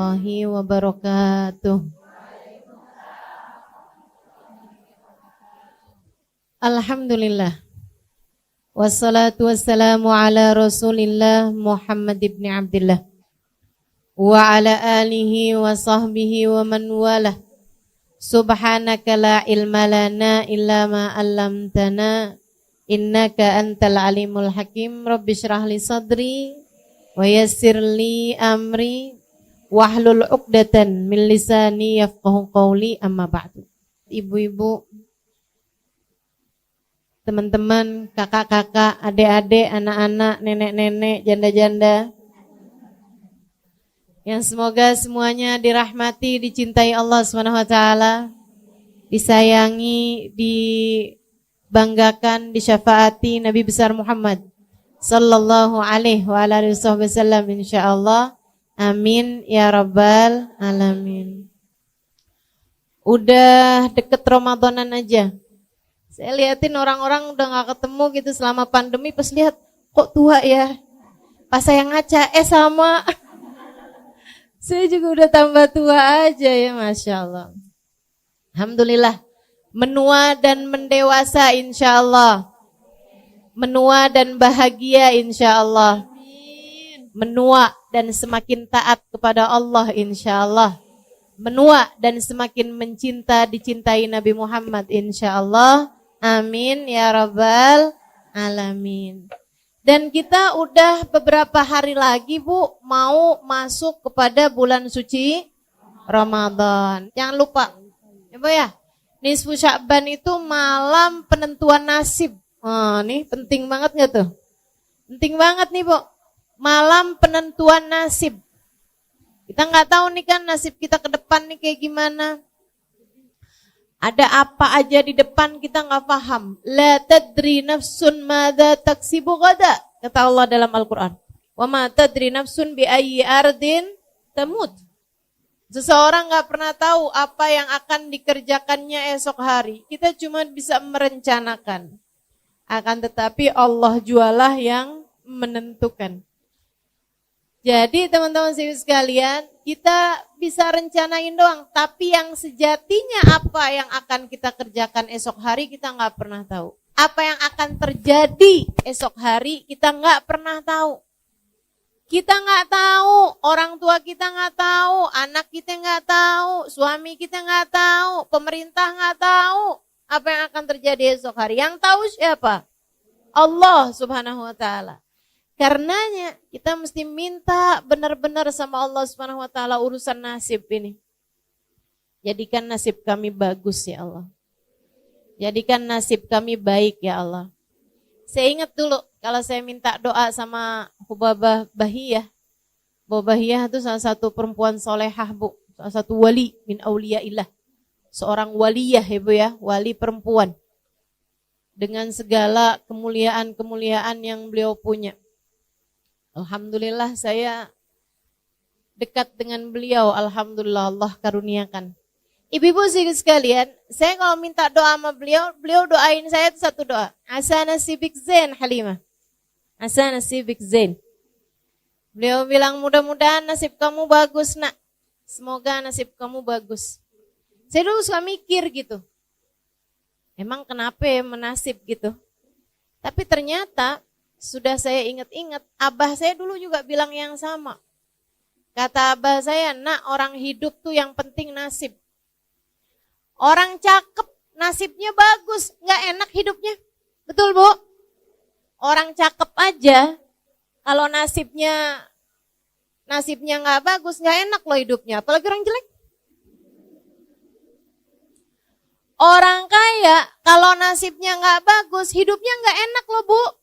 warahmatullahi wabarakatuh. Alhamdulillah. Wassalatu wassalamu ala Rasulillah Muhammad ibn Abdullah wa ala alihi wa sahbihi wa man walah. Subhanaka la ilma lana illa ma 'allamtana innaka antal alimul hakim. Rabbi shrah li sadri wa yassir li amri wahlul 'uqdatan min lisani yafqahu qawli, amma ba'du. Ibu-ibu, teman-teman, kakak-kakak, adik-adik, anak-anak, nenek-nenek, janda-janda, yang semoga semuanya dirahmati, dicintai Allah SWT, disayangi, dibanggakan, disyafaati Nabi besar Muhammad sallallahu alaihi wa alihi wasallam, insyaallah. Amin ya rabbal alamin. Udah deket Ramadanan aja. Saya liatin orang-orang udah gak ketemu gitu selama pandemi, pas lihat kok tua ya. Pas saya ngaca, sama. Saya juga udah tambah tua aja ya, Masya Allah. Alhamdulillah, menua dan mendewasa insya Allah. Menua dan bahagia insya Allah. Menua dan semakin taat kepada Allah insya Allah. Menua dan semakin mencinta, dicintai Nabi Muhammad insya Allah. Amin ya rabbal alamin. Dan kita udah beberapa hari lagi, Bu, mau masuk kepada bulan suci Ramadan. Jangan lupa, ya Bu ya, nisfu Sya'ban itu malam penentuan nasib. Nih penting banget gak tuh? Penting banget nih, Bu. Malam penentuan nasib. Kita gak tahu nih kan nasib kita ke depan nih kayak gimana. Ada apa aja di depan kita nggak paham. La tadri nafsun madza taksibu gada, kata Allah dalam Al-Quran. Wa ma tadri nafsun bi ayyi ardin tamut. Seseorang nggak pernah tahu apa yang akan dikerjakannya esok hari. Kita cuma bisa merencanakan. Akan tetapi Allah jualah yang menentukan. Jadi teman-teman sekalian, kita bisa rencanain doang, tapi yang sejatinya apa yang akan kita kerjakan esok hari kita nggak pernah tahu. Apa yang akan terjadi esok hari kita nggak pernah tahu. Kita nggak tahu, orang tua kita nggak tahu, anak kita nggak tahu, suami kita nggak tahu, pemerintah nggak tahu apa yang akan terjadi esok hari. Yang tahu siapa? Allah Subhanahu Wa Taala. Karenanya kita mesti minta benar-benar sama Allah Subhanahu wa taala urusan nasib ini. Jadikan nasib kami bagus ya Allah. Jadikan nasib kami baik ya Allah. Saya ingat dulu kalau saya minta doa sama Hubabah Bahiyah. Hubabah Bahiyah itu salah satu perempuan solehah, Bu. Salah satu wali min auliyaillah. Seorang waliyah ya Bu ya, wali perempuan. Dengan segala kemuliaan-kemuliaan yang beliau punya. Alhamdulillah saya dekat dengan beliau. Alhamdulillah Allah karuniakan. Ibu-ibu sekalian, saya kalau minta doa sama beliau, beliau doain saya itu satu doa. Asa nasibik zain Halimah. Asa nasibik zain. Beliau bilang mudah-mudahan nasib kamu bagus nak. Semoga nasib kamu bagus. Saya dulu suka mikir gitu. Emang kenapa ya menasib gitu? Tapi ternyata sudah saya ingat-ingat, abah saya dulu juga bilang yang sama. Kata abah saya, nak, orang hidup tuh yang penting nasib. Orang cakep, nasibnya bagus, gak enak hidupnya. Betul Bu? Orang cakep aja, kalau nasibnya gak bagus, gak enak loh hidupnya. Apalagi orang jelek. Orang kaya, kalau nasibnya gak bagus, hidupnya gak enak loh Bu.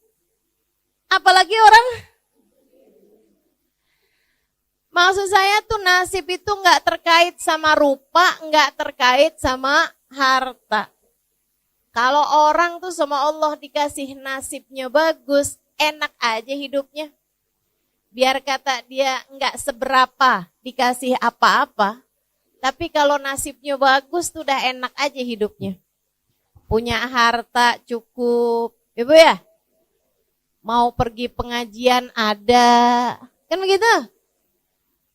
Apalagi orang, maksud saya tuh nasib itu gak terkait sama rupa, gak terkait sama harta. Kalau orang tuh sama Allah dikasih nasibnya bagus, enak aja hidupnya. Biar kata dia gak seberapa dikasih apa-apa, tapi kalau nasibnya bagus tuh udah enak aja hidupnya. Punya harta cukup, Ibu ya? Mau pergi pengajian ada, kan begitu?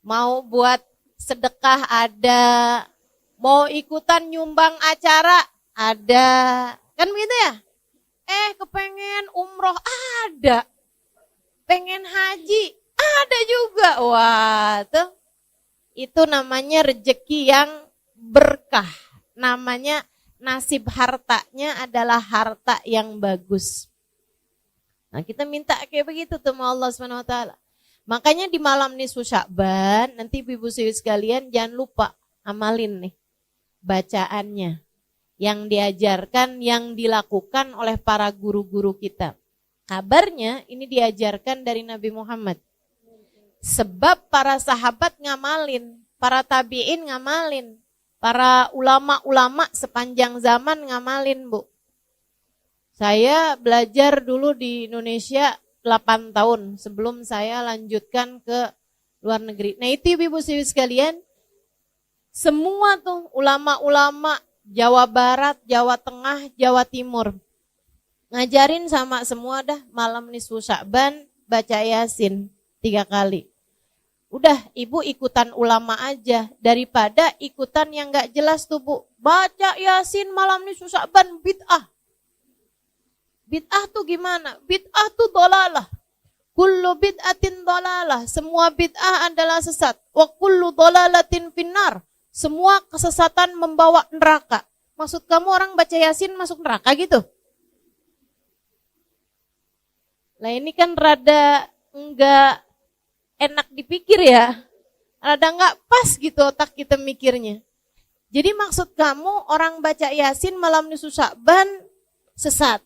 Mau buat sedekah ada, mau ikutan nyumbang acara ada, kan begitu ya? Kepengen umroh ada, pengen haji ada juga. Wah, tuh itu namanya rezeki yang berkah. Namanya nasib hartanya adalah harta yang bagus. Nah, kita minta kayak begitu tuh sama Allah Subhanahu wa taala. Makanya di malam nisfu Sya'ban, nanti Ibu sekalian jangan lupa amalin nih bacaannya yang diajarkan, yang dilakukan oleh para guru-guru kita. Kabarnya ini diajarkan dari Nabi Muhammad. Sebab para sahabat ngamalin, para tabi'in ngamalin, para ulama-ulama sepanjang zaman ngamalin, Bu. Saya belajar dulu di Indonesia 8 tahun sebelum saya lanjutkan ke luar negeri. Nah, itu Ibu sekalian, semua tuh ulama-ulama Jawa Barat, Jawa Tengah, Jawa Timur ngajarin sama semua dah malam nisfu Sya'ban baca Yasin 3 kali. Udah, Ibu ikutan ulama aja daripada ikutan yang gak jelas tuh, Bu. Baca Yasin malam nisfu Sya'ban bid'ah. Bid'ah tuh gimana? Bid'ah tuh dolalah. Kullu bid'atin dolalah. Semua bid'ah adalah sesat. Wa kullu dolalatin finnar. Semua kesesatan membawa neraka. Maksud kamu orang baca Yasin masuk neraka gitu? Nah, ini kan rada enggak enak dipikir ya. Rada enggak pas gitu otak kita mikirnya. Jadi maksud kamu orang baca Yasin malam nisfu Sya'ban sesat.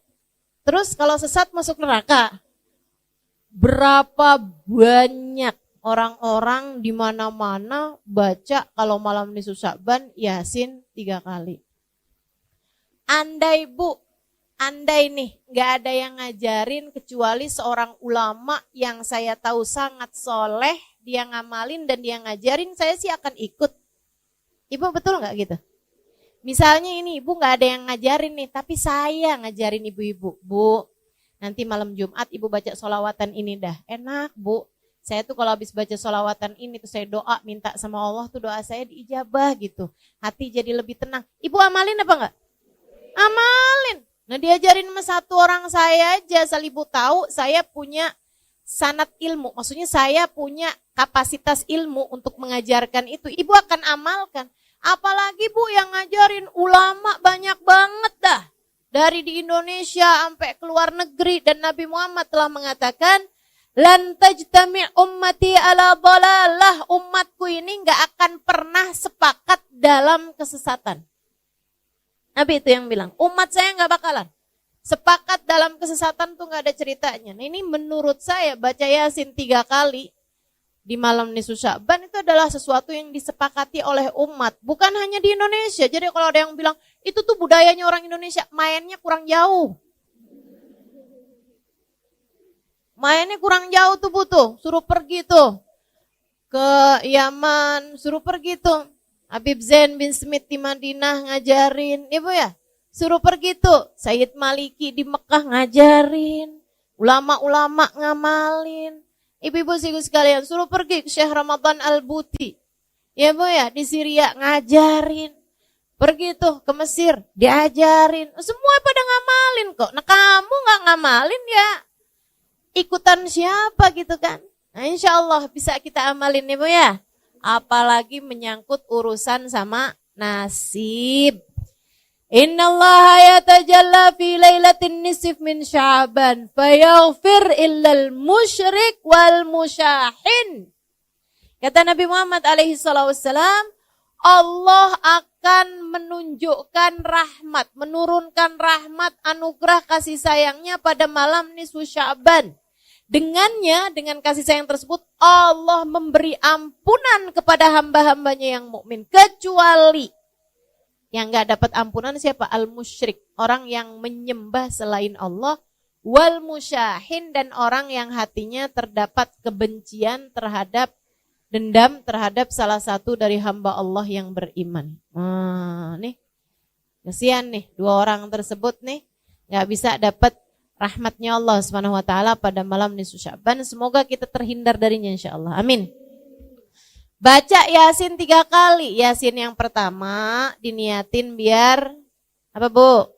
Terus kalau sesat masuk neraka. Berapa banyak orang-orang di mana-mana baca kalau malam nisfu Sya'ban Yasin 3 kali. Andai nih nggak ada yang ngajarin kecuali seorang ulama yang saya tahu sangat soleh, dia ngamalin dan dia ngajarin, saya sih akan ikut. Ibu betul nggak gitu? Misalnya ini Ibu nggak ada yang ngajarin nih, tapi saya ngajarin ibu-ibu. Bu, nanti malam Jumat Ibu baca sholawatan ini dah. Enak, Bu. Saya tuh kalau habis baca sholawatan ini tuh saya doa, minta sama Allah tuh doa saya diijabah gitu. Hati jadi lebih tenang. Ibu amalin apa enggak? Amalin. Nah, diajarin sama satu orang saya aja, asal Ibu tahu saya punya sanad ilmu. Maksudnya saya punya kapasitas ilmu untuk mengajarkan itu. Ibu akan amalkan. Apalagi Bu yang ngajarin ulama banyak banget dah. Dari di Indonesia sampai ke luar negeri, dan Nabi Muhammad telah mengatakan lan tajtami' ummati ala dhalalah. Umatku ini enggak akan pernah sepakat dalam kesesatan. Nabi itu yang bilang, umat saya enggak bakalan sepakat dalam kesesatan tuh enggak ada ceritanya. Nah, ini menurut saya baca Yasin 3 kali di malam nisfu Sya'ban itu adalah sesuatu yang disepakati oleh umat, bukan hanya di Indonesia. Jadi kalau ada yang bilang itu tuh budayanya orang Indonesia, mainnya kurang jauh. Mainnya kurang jauh tuh Bu tuh, suruh pergi tuh ke Yaman, suruh pergi tuh Habib Zain bin Smith di Madinah ngajarin, Ibu ya. Suruh pergi tuh Sayyid Maliki di Mekah ngajarin, ulama-ulama ngamalin. Ibu-ibu sekalian, suruh pergi ke Syekh Ramadan Al-Buti, ya Bu ya, di Syria ngajarin. Pergi tuh ke Mesir, diajarin. Semua pada ngamalin kok. Nah, kamu gak ngamalin ya ikutan siapa gitu kan. Nah, insya Allah bisa kita amalin ya Bu ya. Apalagi menyangkut urusan sama nasib. Innallaha yatajalla fi lailatin nisf min Sya'ban fayaghfir illal musyrik wal musyahin. Kata Nabi Muhammad alaihi salatu wassalam, Allah akan menunjukkan rahmat, menurunkan rahmat, anugerah kasih sayangnya pada malam nisfu Sya'ban. Dengannya, dengan kasih sayang tersebut, Allah memberi ampunan kepada hamba-hambanya yang mukmin, kecuali yang gak dapat ampunan siapa? Al-musyrik, orang yang menyembah selain Allah, wal musyahin, dan orang yang hatinya terdapat kebencian terhadap, dendam terhadap salah satu dari hamba Allah yang beriman. Nih, kasihan nih, 2 orang tersebut nih gak bisa dapat rahmatnya Allah Subhanahu wa taala pada malam nisfu Sya'ban. Semoga kita terhindar darinya insyaallah. Amin. Baca Yasin 3 kali. Yasin yang pertama diniatin biar apa Bu?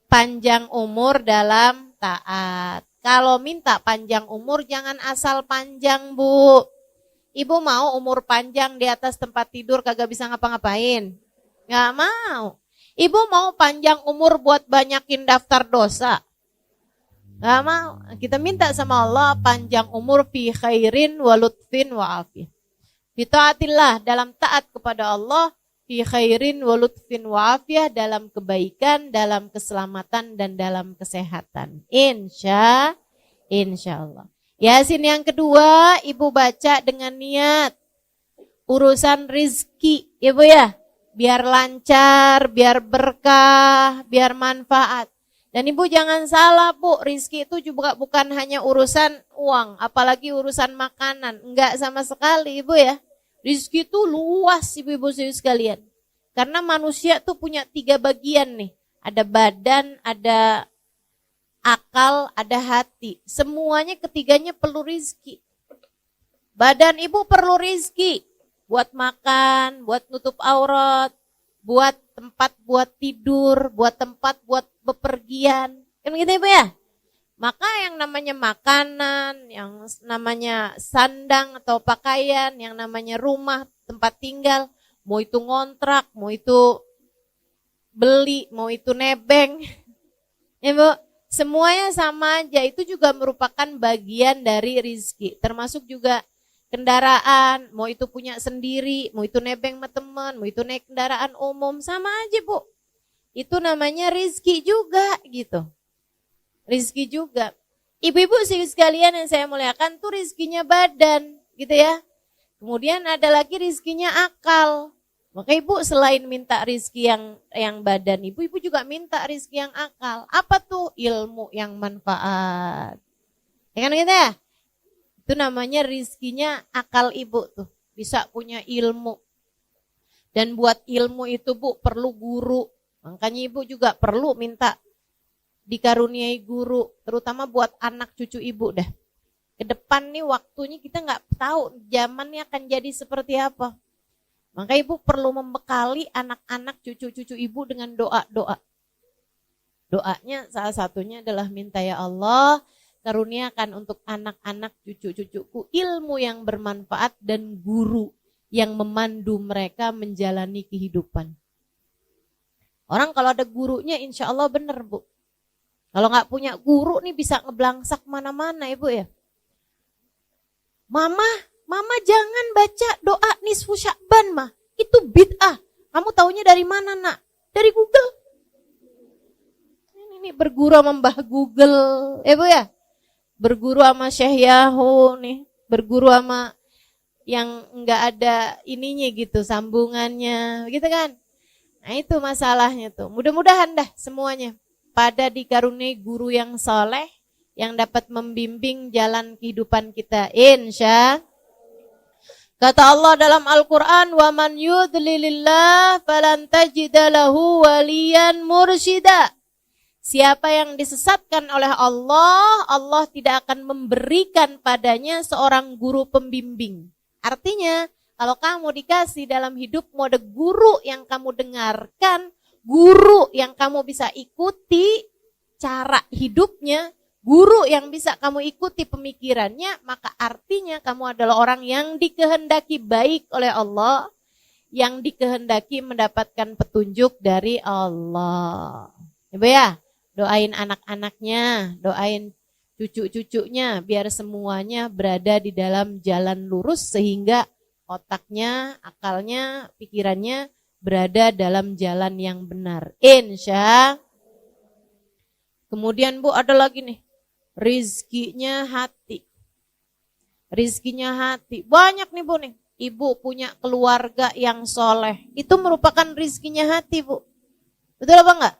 Panjang umur dalam taat. Kalau minta panjang umur jangan asal panjang Bu. Ibu mau umur panjang di atas tempat tidur kagak bisa ngapa-ngapain? Gak mau. Ibu mau panjang umur buat banyakin daftar dosa? Gak mau. Kita minta sama Allah panjang umur fi khairin wa lutfin wa afiyah. Bitaatillah dalam taat kepada Allah, fi khairin wa lutfin wa afiyah, dalam kebaikan, dalam keselamatan dan dalam kesehatan. Insya Allah. Yasin yang kedua ibu baca dengan niat urusan rizki, ibu ya, biar lancar, biar berkah, biar manfaat. Dan ibu jangan salah Bu, rizki itu juga bukan hanya urusan uang, apalagi urusan makanan, enggak sama sekali ibu ya. Rizki itu luas ibu-ibu sekalian, karena manusia tuh punya 3 bagian nih, ada badan, ada akal, ada hati. Semuanya ketiganya perlu rizki. Badan ibu perlu rizki. Buat makan, buat nutup aurat, buat tempat buat tidur, buat tempat buat bepergian. Kan gitu ibu ya? Maka yang namanya makanan, yang namanya sandang atau pakaian, yang namanya rumah, tempat tinggal, mau itu ngontrak, mau itu beli, mau itu nebeng. Ya Bu? Semuanya sama aja, itu juga merupakan bagian dari rizki. Termasuk juga kendaraan, mau itu punya sendiri, mau itu nebeng sama teman, mau itu naik kendaraan umum, sama aja Bu. Itu namanya rizki juga gitu. Rizki juga. Ibu-ibu sekalian yang saya muliakan tuh rizkinya badan gitu ya. Kemudian ada lagi rizkinya akal. Maka ibu selain minta rizki yang badan, ibu juga minta rizki yang akal. Apa tuh? Ilmu yang manfaat. Ya kan gitu ya? Itu namanya rizkinya akal ibu tuh. Bisa punya ilmu. Dan buat ilmu itu Bu perlu guru. Makanya ibu juga perlu minta dikaruniai guru. Terutama buat anak cucu ibu dah. Ke depan nih waktunya kita gak tahu zamannya akan jadi seperti apa. Maka ibu perlu membekali anak-anak cucu-cucu ibu dengan doa-doa. Doanya salah satunya adalah minta ya Allah, karuniakan untuk anak-anak cucu-cucuku ilmu yang bermanfaat dan guru yang memandu mereka menjalani kehidupan. Orang kalau ada gurunya insya Allah benar Bu. Kalau gak punya guru nih bisa ngeblangsak mana-mana ibu ya. Mama jangan baca doa nisfu Sya'ban mah. Itu bid'ah. Kamu taunya dari mana nak? Dari Google. Ini berguru sama Mbah Google. Bu ya. Berguru sama Syekh Yahoo nih. Berguru sama yang enggak ada ininya gitu, sambungannya. Gitu kan. Nah itu masalahnya tuh. Mudah-mudahan dah semuanya pada dikaruniai guru yang soleh, yang dapat membimbing jalan kehidupan kita. Insya kata Allah dalam Al-Quran, wa man yudlilillah falan tajida lahu waliyan mursyida. Siapa yang disesatkan oleh Allah, Allah tidak akan memberikan padanya seorang guru pembimbing. Artinya, kalau kamu dikasih dalam hidupmu ada guru yang kamu dengarkan, guru yang kamu bisa ikuti cara hidupnya, guru yang bisa kamu ikuti pemikirannya, maka artinya kamu adalah orang yang dikehendaki baik oleh Allah, yang dikehendaki mendapatkan petunjuk dari Allah. Ibu ya, doain anak-anaknya, doain cucu-cucunya, biar semuanya berada di dalam jalan lurus sehingga otaknya, akalnya, pikirannya berada dalam jalan yang benar. Insya. Kemudian Bu ada lagi nih. Rizkinya hati. Rizkinya hati. Banyak nih Bu nih. Ibu punya keluarga yang soleh. Itu merupakan rizkinya hati Bu. Betul apa enggak?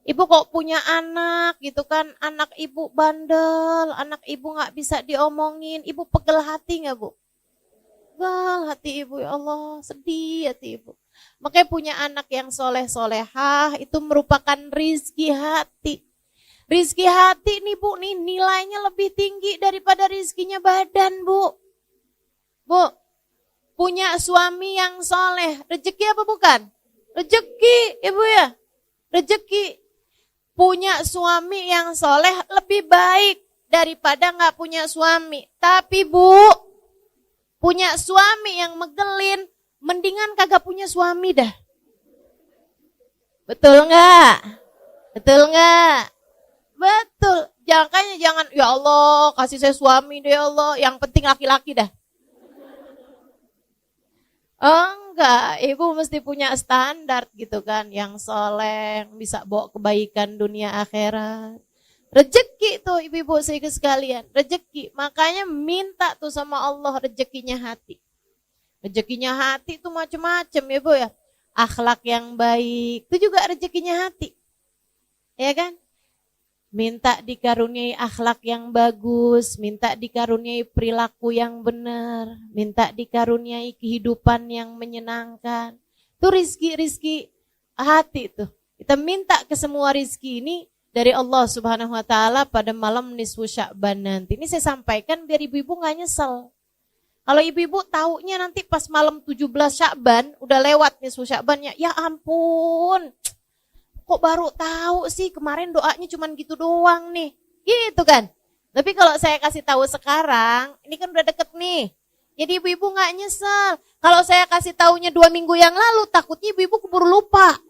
Ibu kok punya anak gitu kan. Anak ibu bandel. Anak ibu gak bisa diomongin. Ibu pegel hati gak Bu? Pegel hati ibu, ya Allah. Sedih hati ibu. Makanya punya anak yang soleh-solehah. Itu merupakan rizki hati. Rizki hati nih Bu, nih nilainya lebih tinggi daripada rizkinya badan Bu. Bu, punya suami yang soleh, rezeki apa bukan? Rezeki, ibu ya, rezeki. Punya suami yang soleh lebih baik daripada nggak punya suami. Tapi bu, punya suami yang megelin, mendingan kagak punya suami dah. Betul nggak? Betul nggak? Betul. Jangan, ya Allah kasih saya suami deh ya Allah. Yang penting laki-laki dah. Enggak, ibu mesti punya standar gitu kan. Yang soleh, bisa bawa kebaikan dunia akhirat. Rezeki tuh ibu-ibu sekalian. Rezeki, makanya minta tuh sama Allah rezekinya hati. Rezekinya hati tuh macam-macam ya bu ya. Akhlak yang baik, itu juga rezekinya hati. Ya kan? Minta dikaruniai akhlak yang bagus, minta dikaruniai perilaku yang benar, minta dikaruniai kehidupan yang menyenangkan. Itu rizki hati tuh. Kita minta ke semua rizki ini dari Allah Subhanahu Wa Taala pada malam nisfu Sya'ban nanti. Ini saya sampaikan biar ibu-ibu nggak nyesel. Kalau ibu-ibu taunya nanti pas malam 17 Sya'ban udah lewat nisfu Sya'bannya, ya ampun. Kok baru tahu sih, kemarin doanya cuman gitu doang nih. Gitu kan. Tapi kalau saya kasih tahu sekarang, ini kan udah deket nih. Jadi ibu-ibu gak nyesel. Kalau saya kasih taunya 2 minggu yang lalu, takutnya ibu-ibu keburu lupa.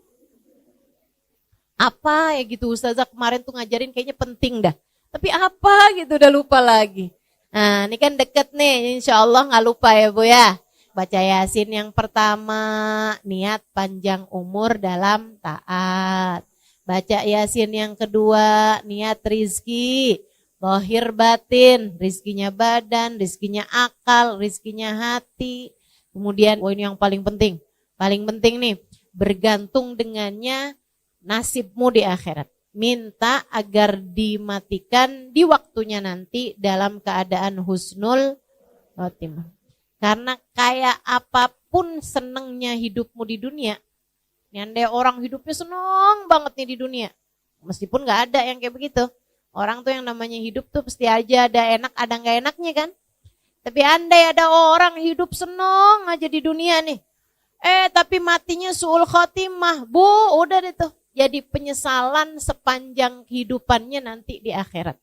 Apa ya gitu, Ustazah kemarin tuh ngajarin kayaknya penting dah. Tapi apa gitu udah lupa lagi. Nah ini kan deket nih, insya Allah gak lupa ya Bu ya. Baca Yasin yang pertama, niat panjang umur dalam taat. Baca Yasin yang kedua, niat rizki, zahir batin, rizkinya badan, rizkinya akal, rizkinya hati. Kemudian, ini yang paling penting nih, bergantung dengannya nasibmu di akhirat. Minta agar dimatikan di waktunya nanti dalam keadaan husnul khotimah. Karena kayak apapun senengnya hidupmu di dunia, ini andai orang hidupnya seneng banget nih di dunia, meskipun gak ada yang kayak begitu. Orang tuh yang namanya hidup tuh pasti aja ada enak, ada gak enaknya kan. Tapi andai ada orang hidup seneng aja di dunia nih, tapi matinya su'ul khotimah, bu, udah deh tuh. Jadi penyesalan sepanjang kehidupannya nanti di akhirat.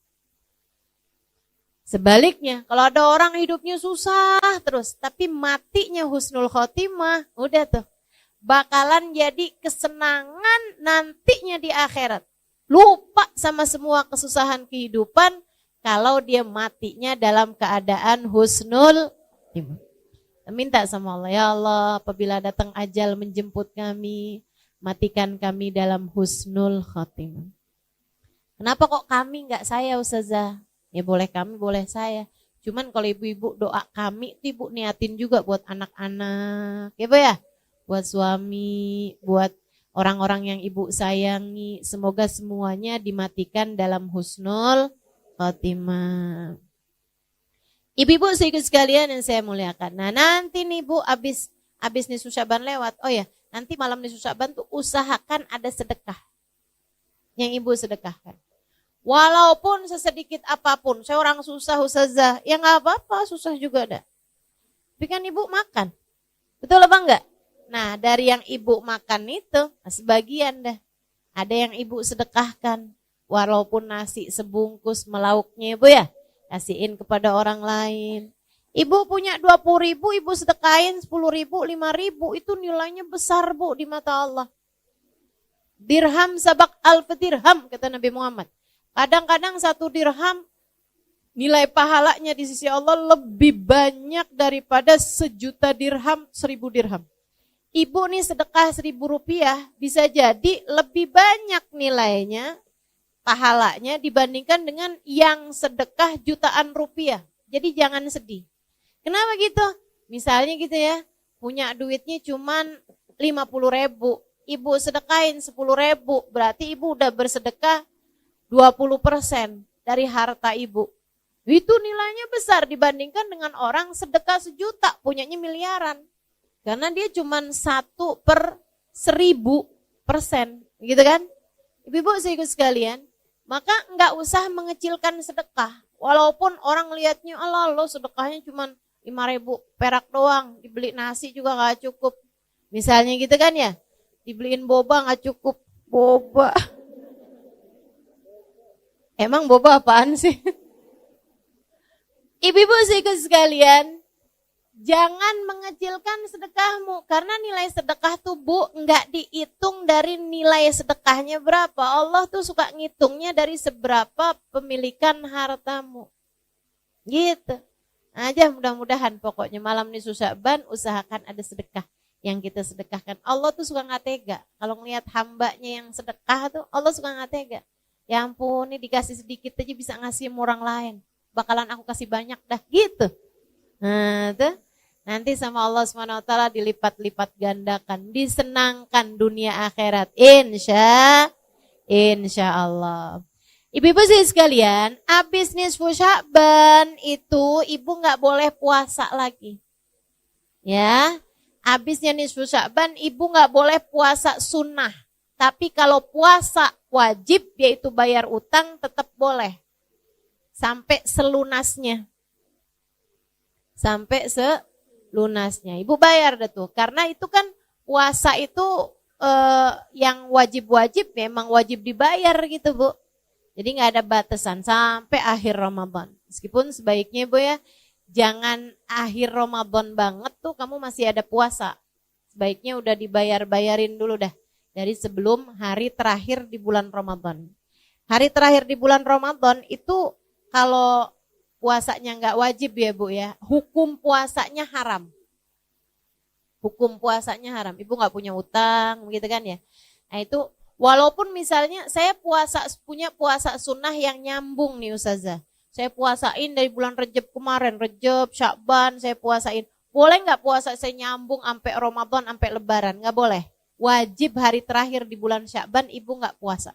Sebaliknya, kalau ada orang hidupnya susah terus, tapi matinya husnul khotimah, udah tuh. Bakalan jadi kesenangan nantinya di akhirat. Lupa sama semua kesusahan kehidupan kalau dia matinya dalam keadaan husnul khotimah. Minta sama Allah, ya Allah apabila datang ajal menjemput kami, matikan kami dalam husnul khotimah. Kenapa kok kami enggak saya Ustazah? Ya boleh kami, boleh saya. Cuman kalau ibu-ibu doa kami, itu ibu niatin juga buat anak-anak. Ya Bu ya? Buat suami, buat orang-orang yang ibu sayangi. Semoga semuanya dimatikan dalam husnul khotimah. Ibu-ibu sekalian yang saya muliakan. Nah nanti nih Bu, abis nisfu Sya'ban lewat. Oh ya, nanti malam nisfu Sya'ban tuh usahakan ada sedekah. Yang ibu sedekahkan. Walaupun sesedikit apapun, saya orang susah Ustazah, ya gak apa-apa, susah juga ada. Tapi kan ibu makan, betul apa enggak? Nah dari yang ibu makan itu, sebagian dah, ada yang ibu sedekahkan. Walaupun nasi sebungkus melauknya ibu ya, kasihin kepada orang lain. Ibu punya 20.000, ibu sedekahin 10.000, 5.000, itu nilainya besar Bu di mata Allah. Dirham sabak alf dirham, kata Nabi Muhammad. Kadang-kadang 1 dirham nilai pahalanya di sisi Allah lebih banyak daripada 1.000.000 dirham, 1.000 dirham. Ibu nih sedekah 1.000 rupiah bisa jadi lebih banyak nilainya, pahalanya dibandingkan dengan yang sedekah jutaan rupiah. Jadi jangan sedih. Kenapa gitu? Misalnya gitu ya, punya duitnya cuman 50.000, ibu sedekahin 10.000, berarti ibu udah bersedekah 20% dari harta ibu. Itu nilainya besar dibandingkan dengan orang sedekah 1 juta, punyanya miliaran. Karena dia cuma 1/1000%, gitu kan? Ibu-ibu sekalian, maka enggak usah mengecilkan sedekah. Walaupun orang lihatnya, Allah lo sedekahnya cuma 5.000 perak doang, dibeli nasi juga gak cukup. Misalnya gitu kan ya, dibeliin boba gak cukup. Boba. Emang boba apaan sih? Ibu-ibu sekalian, jangan mengecilkan sedekahmu. Karena nilai sedekah tuh Bu, nggak dihitung dari nilai sedekahnya berapa. Allah tuh suka ngitungnya dari seberapa pemilikan hartamu. Gitu. Aja mudah-mudahan pokoknya malam nisfu Sya'ban usahakan ada sedekah yang kita sedekahkan. Allah tuh suka nggak tega. Kalau ngelihat hambanya yang sedekah tuh Allah suka nggak tega. Ya ampun, ini dikasih sedikit aja bisa ngasih sama orang lain. Bakalan aku kasih banyak dah gitu. Nah, tuh nanti sama Allah SWT dilipat-lipat gandakan, disenangkan dunia akhirat. Insya Allah. Ibu-ibu sekalian, habis nisfu Sya'ban itu ibu nggak boleh puasa lagi. Ya, habisnya nisfu Sya'ban ibu nggak boleh puasa sunnah. Tapi kalau puasa wajib yaitu bayar utang tetap boleh. Sampai selunasnya. Sampai selunasnya. Ibu bayar dah tuh. Karena itu kan puasa itu yang wajib-wajib memang wajib dibayar gitu Bu. Jadi gak ada batasan sampai akhir Ramadan. Meskipun sebaiknya Bu ya, jangan akhir Ramadan banget tuh kamu masih ada puasa. Sebaiknya udah dibayar-bayarin dulu dah. Dari sebelum hari terakhir di bulan Ramadan. Hari terakhir di bulan Ramadan itu kalau puasanya nggak wajib ya Bu ya, hukum puasanya haram. Hukum puasanya haram. Ibu nggak punya utang, begitu kan ya. Nah itu walaupun misalnya saya punya puasa sunnah yang nyambung nih Ustazah. Saya puasain dari bulan Rejab kemarin, Rejab, Sya'ban saya puasain. Boleh nggak puasa saya nyambung sampai Ramadan, sampai Lebaran? Nggak boleh. Wajib hari terakhir di bulan Sya'ban ibu nggak puasa.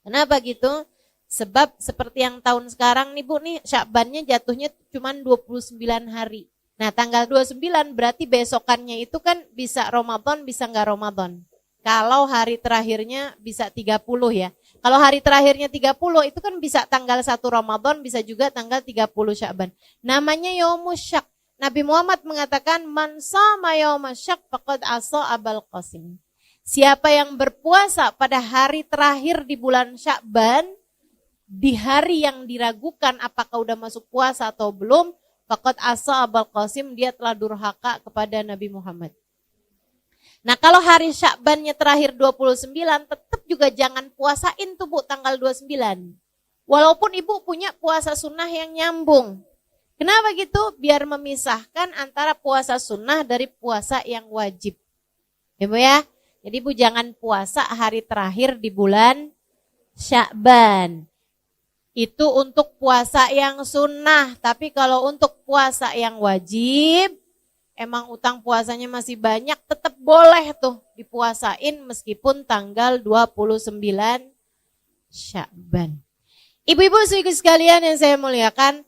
Kenapa gitu? Sebab seperti yang tahun sekarang nih Bu nih Sya'bannya jatuhnya cuma 29 hari. Nah tanggal 29 berarti besokannya itu kan bisa Ramadan bisa nggak Ramadan. Kalau hari terakhirnya bisa 30 ya. Kalau hari terakhirnya 30 itu kan bisa tanggal 1 Ramadan bisa juga tanggal 30 Sya'ban. Namanya Yaumus Syak. Nabi Muhammad mengatakan man shama yaumas syak faqad asa Abul Qasim. Siapa yang berpuasa pada hari terakhir di bulan Sya'ban, di hari yang diragukan apakah udah masuk puasa atau belum, faqad asa Abul Qasim, dia telah durhaka kepada Nabi Muhammad. Nah, kalau hari Sya'bannya terakhir 29, tetap juga jangan puasain tuh Bu tanggal 29. Walaupun ibu punya puasa sunnah yang nyambung. Kenapa gitu? Biar memisahkan antara puasa sunnah dari puasa yang wajib. Ya Bu ya? Jadi Bu jangan puasa hari terakhir di bulan Sya'ban. Itu untuk puasa yang sunnah. Tapi kalau untuk puasa yang wajib, emang utang puasanya masih banyak, tetap boleh tuh dipuasain meskipun tanggal 29 Sya'ban. Ibu-ibu sekalian yang saya muliakan,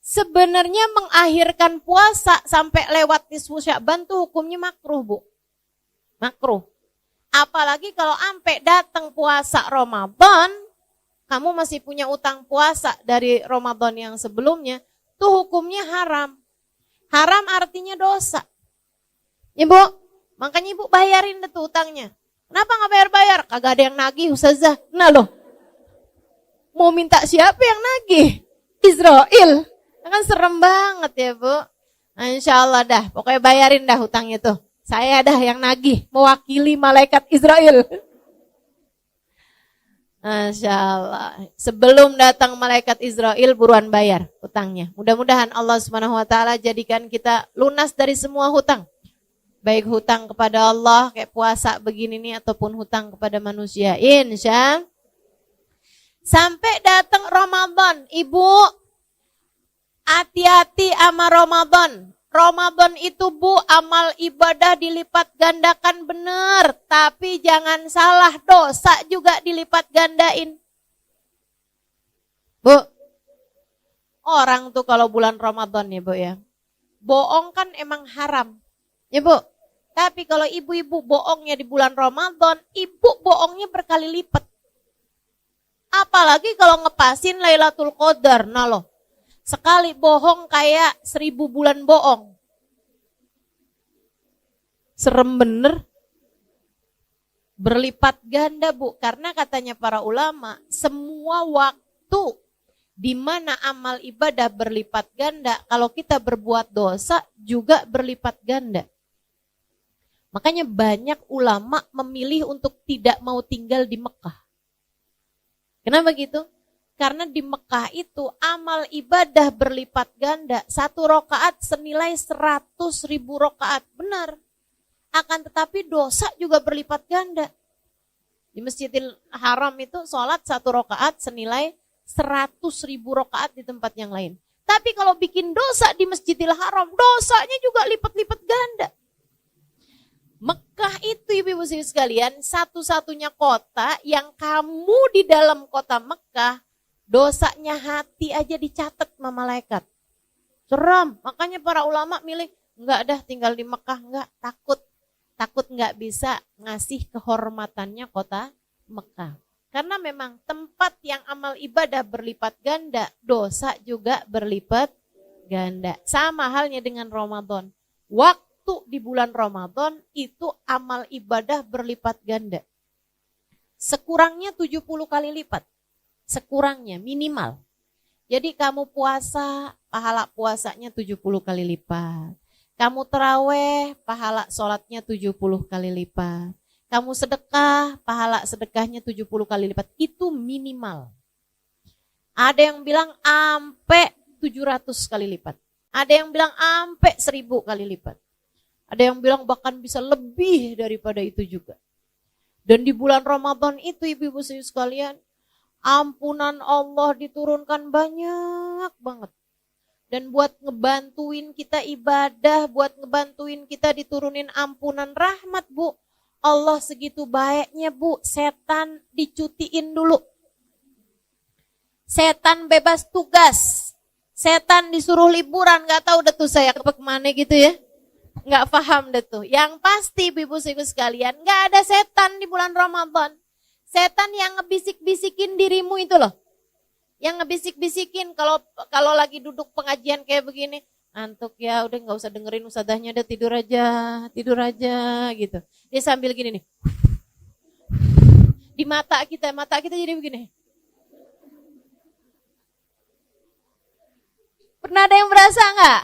sebenarnya mengakhirkan puasa sampai lewat nisfu Sya'ban tuh hukumnya makruh Bu. Makruh. Apalagi kalau sampai datang puasa Ramadan, kamu masih punya utang puasa dari Ramadan yang sebelumnya, tuh hukumnya haram. Haram artinya dosa. Ibu, makanya ibu bayarin tuh utangnya. Kenapa gak bayar-bayar? Kagak ada yang nagih Ustazah. Nah loh, mau minta siapa yang nagih? Israel. Kan serem banget ya Bu. Nah, insya Allah dah, pokoknya bayarin dah hutangnya tuh. Saya dah yang nagih, mewakili malaikat Israel. Masya Allah. Sebelum datang malaikat Israel, buruan bayar hutangnya. Mudah-mudahan Allah SWT jadikan kita lunas dari semua hutang. Baik hutang kepada Allah, kayak puasa begini nih, ataupun hutang kepada manusia. Insya. Sampai datang Ramadan, Ibu, hati-hati sama Ramadan. Ramadan itu Bu, amal ibadah dilipat gandakan benar. Tapi jangan salah, dosa juga dilipat gandain. Bu, orang tuh kalau bulan Ramadan ya Bu ya, bohong kan emang haram. Ya Bu, tapi kalau ibu-ibu bohongnya di bulan Ramadan, ibu bohongnya berkali lipat. Apalagi kalau ngepasin Lailatul Qadar, nah loh. Sekali bohong kayak 1000 bulan bohong. Serem bener. Berlipat ganda, Bu, karena katanya para ulama, semua waktu di mana amal ibadah berlipat ganda, kalau kita berbuat dosa juga berlipat ganda. Makanya banyak ulama memilih untuk tidak mau tinggal di Mekah. Kenapa gitu? Karena di Mekah itu amal ibadah berlipat ganda, 1 rakaat senilai 100.000 rakaat. Benar. Akan tetapi dosa juga berlipat ganda. Di Masjidil Haram itu sholat 1 rakaat senilai 100.000 rakaat di tempat yang lain. Tapi kalau bikin dosa di Masjidil Haram, dosanya juga lipat-lipat ganda. Mekah itu ibu-ibu sekalian satu-satunya kota yang kamu di dalam kota Mekah, dosanya hati aja dicatat sama malaikat. Seram, makanya para ulama milih, enggak dah tinggal di Mekah, enggak, takut nggak bisa ngasih kehormatannya kota Mekah. Karena memang tempat yang amal ibadah berlipat ganda, dosa juga berlipat ganda. Sama halnya dengan Ramadan. Waktu di bulan Ramadan itu amal ibadah berlipat ganda. Sekurangnya 70 kali lipat. Sekurangnya, minimal. Jadi kamu puasa, pahala puasanya 70 kali lipat. Kamu terawih, pahala sholatnya 70 kali lipat. Kamu sedekah, pahala sedekahnya 70 kali lipat. Itu minimal. Ada yang bilang ampe 700 kali lipat. Ada yang bilang ampe 1000 kali lipat. Ada yang bilang bahkan bisa lebih daripada itu juga. Dan di bulan Ramadan itu ibu-ibu sekalian, ampunan Allah diturunkan banyak banget. Dan buat ngebantuin kita ibadah, buat ngebantuin kita diturunin ampunan rahmat, Bu. Allah segitu baiknya, Bu. Setan dicutiin dulu. Setan bebas tugas. Setan disuruh liburan, gak tahu deh tuh saya kemana gitu ya. Gak paham deh tuh. Yang pasti ibu-ibu sekalian, gak ada setan di bulan Ramadan. Setan yang ngebisik-bisikin dirimu itu loh. Yang ngebisik-bisikin kalau lagi duduk pengajian kayak begini, ngantuk ya, udah nggak usah dengerin ustadzahnya, udah tidur aja gitu. Dia sambil gini nih, di mata kita jadi begini. Pernah ada yang berasa nggak?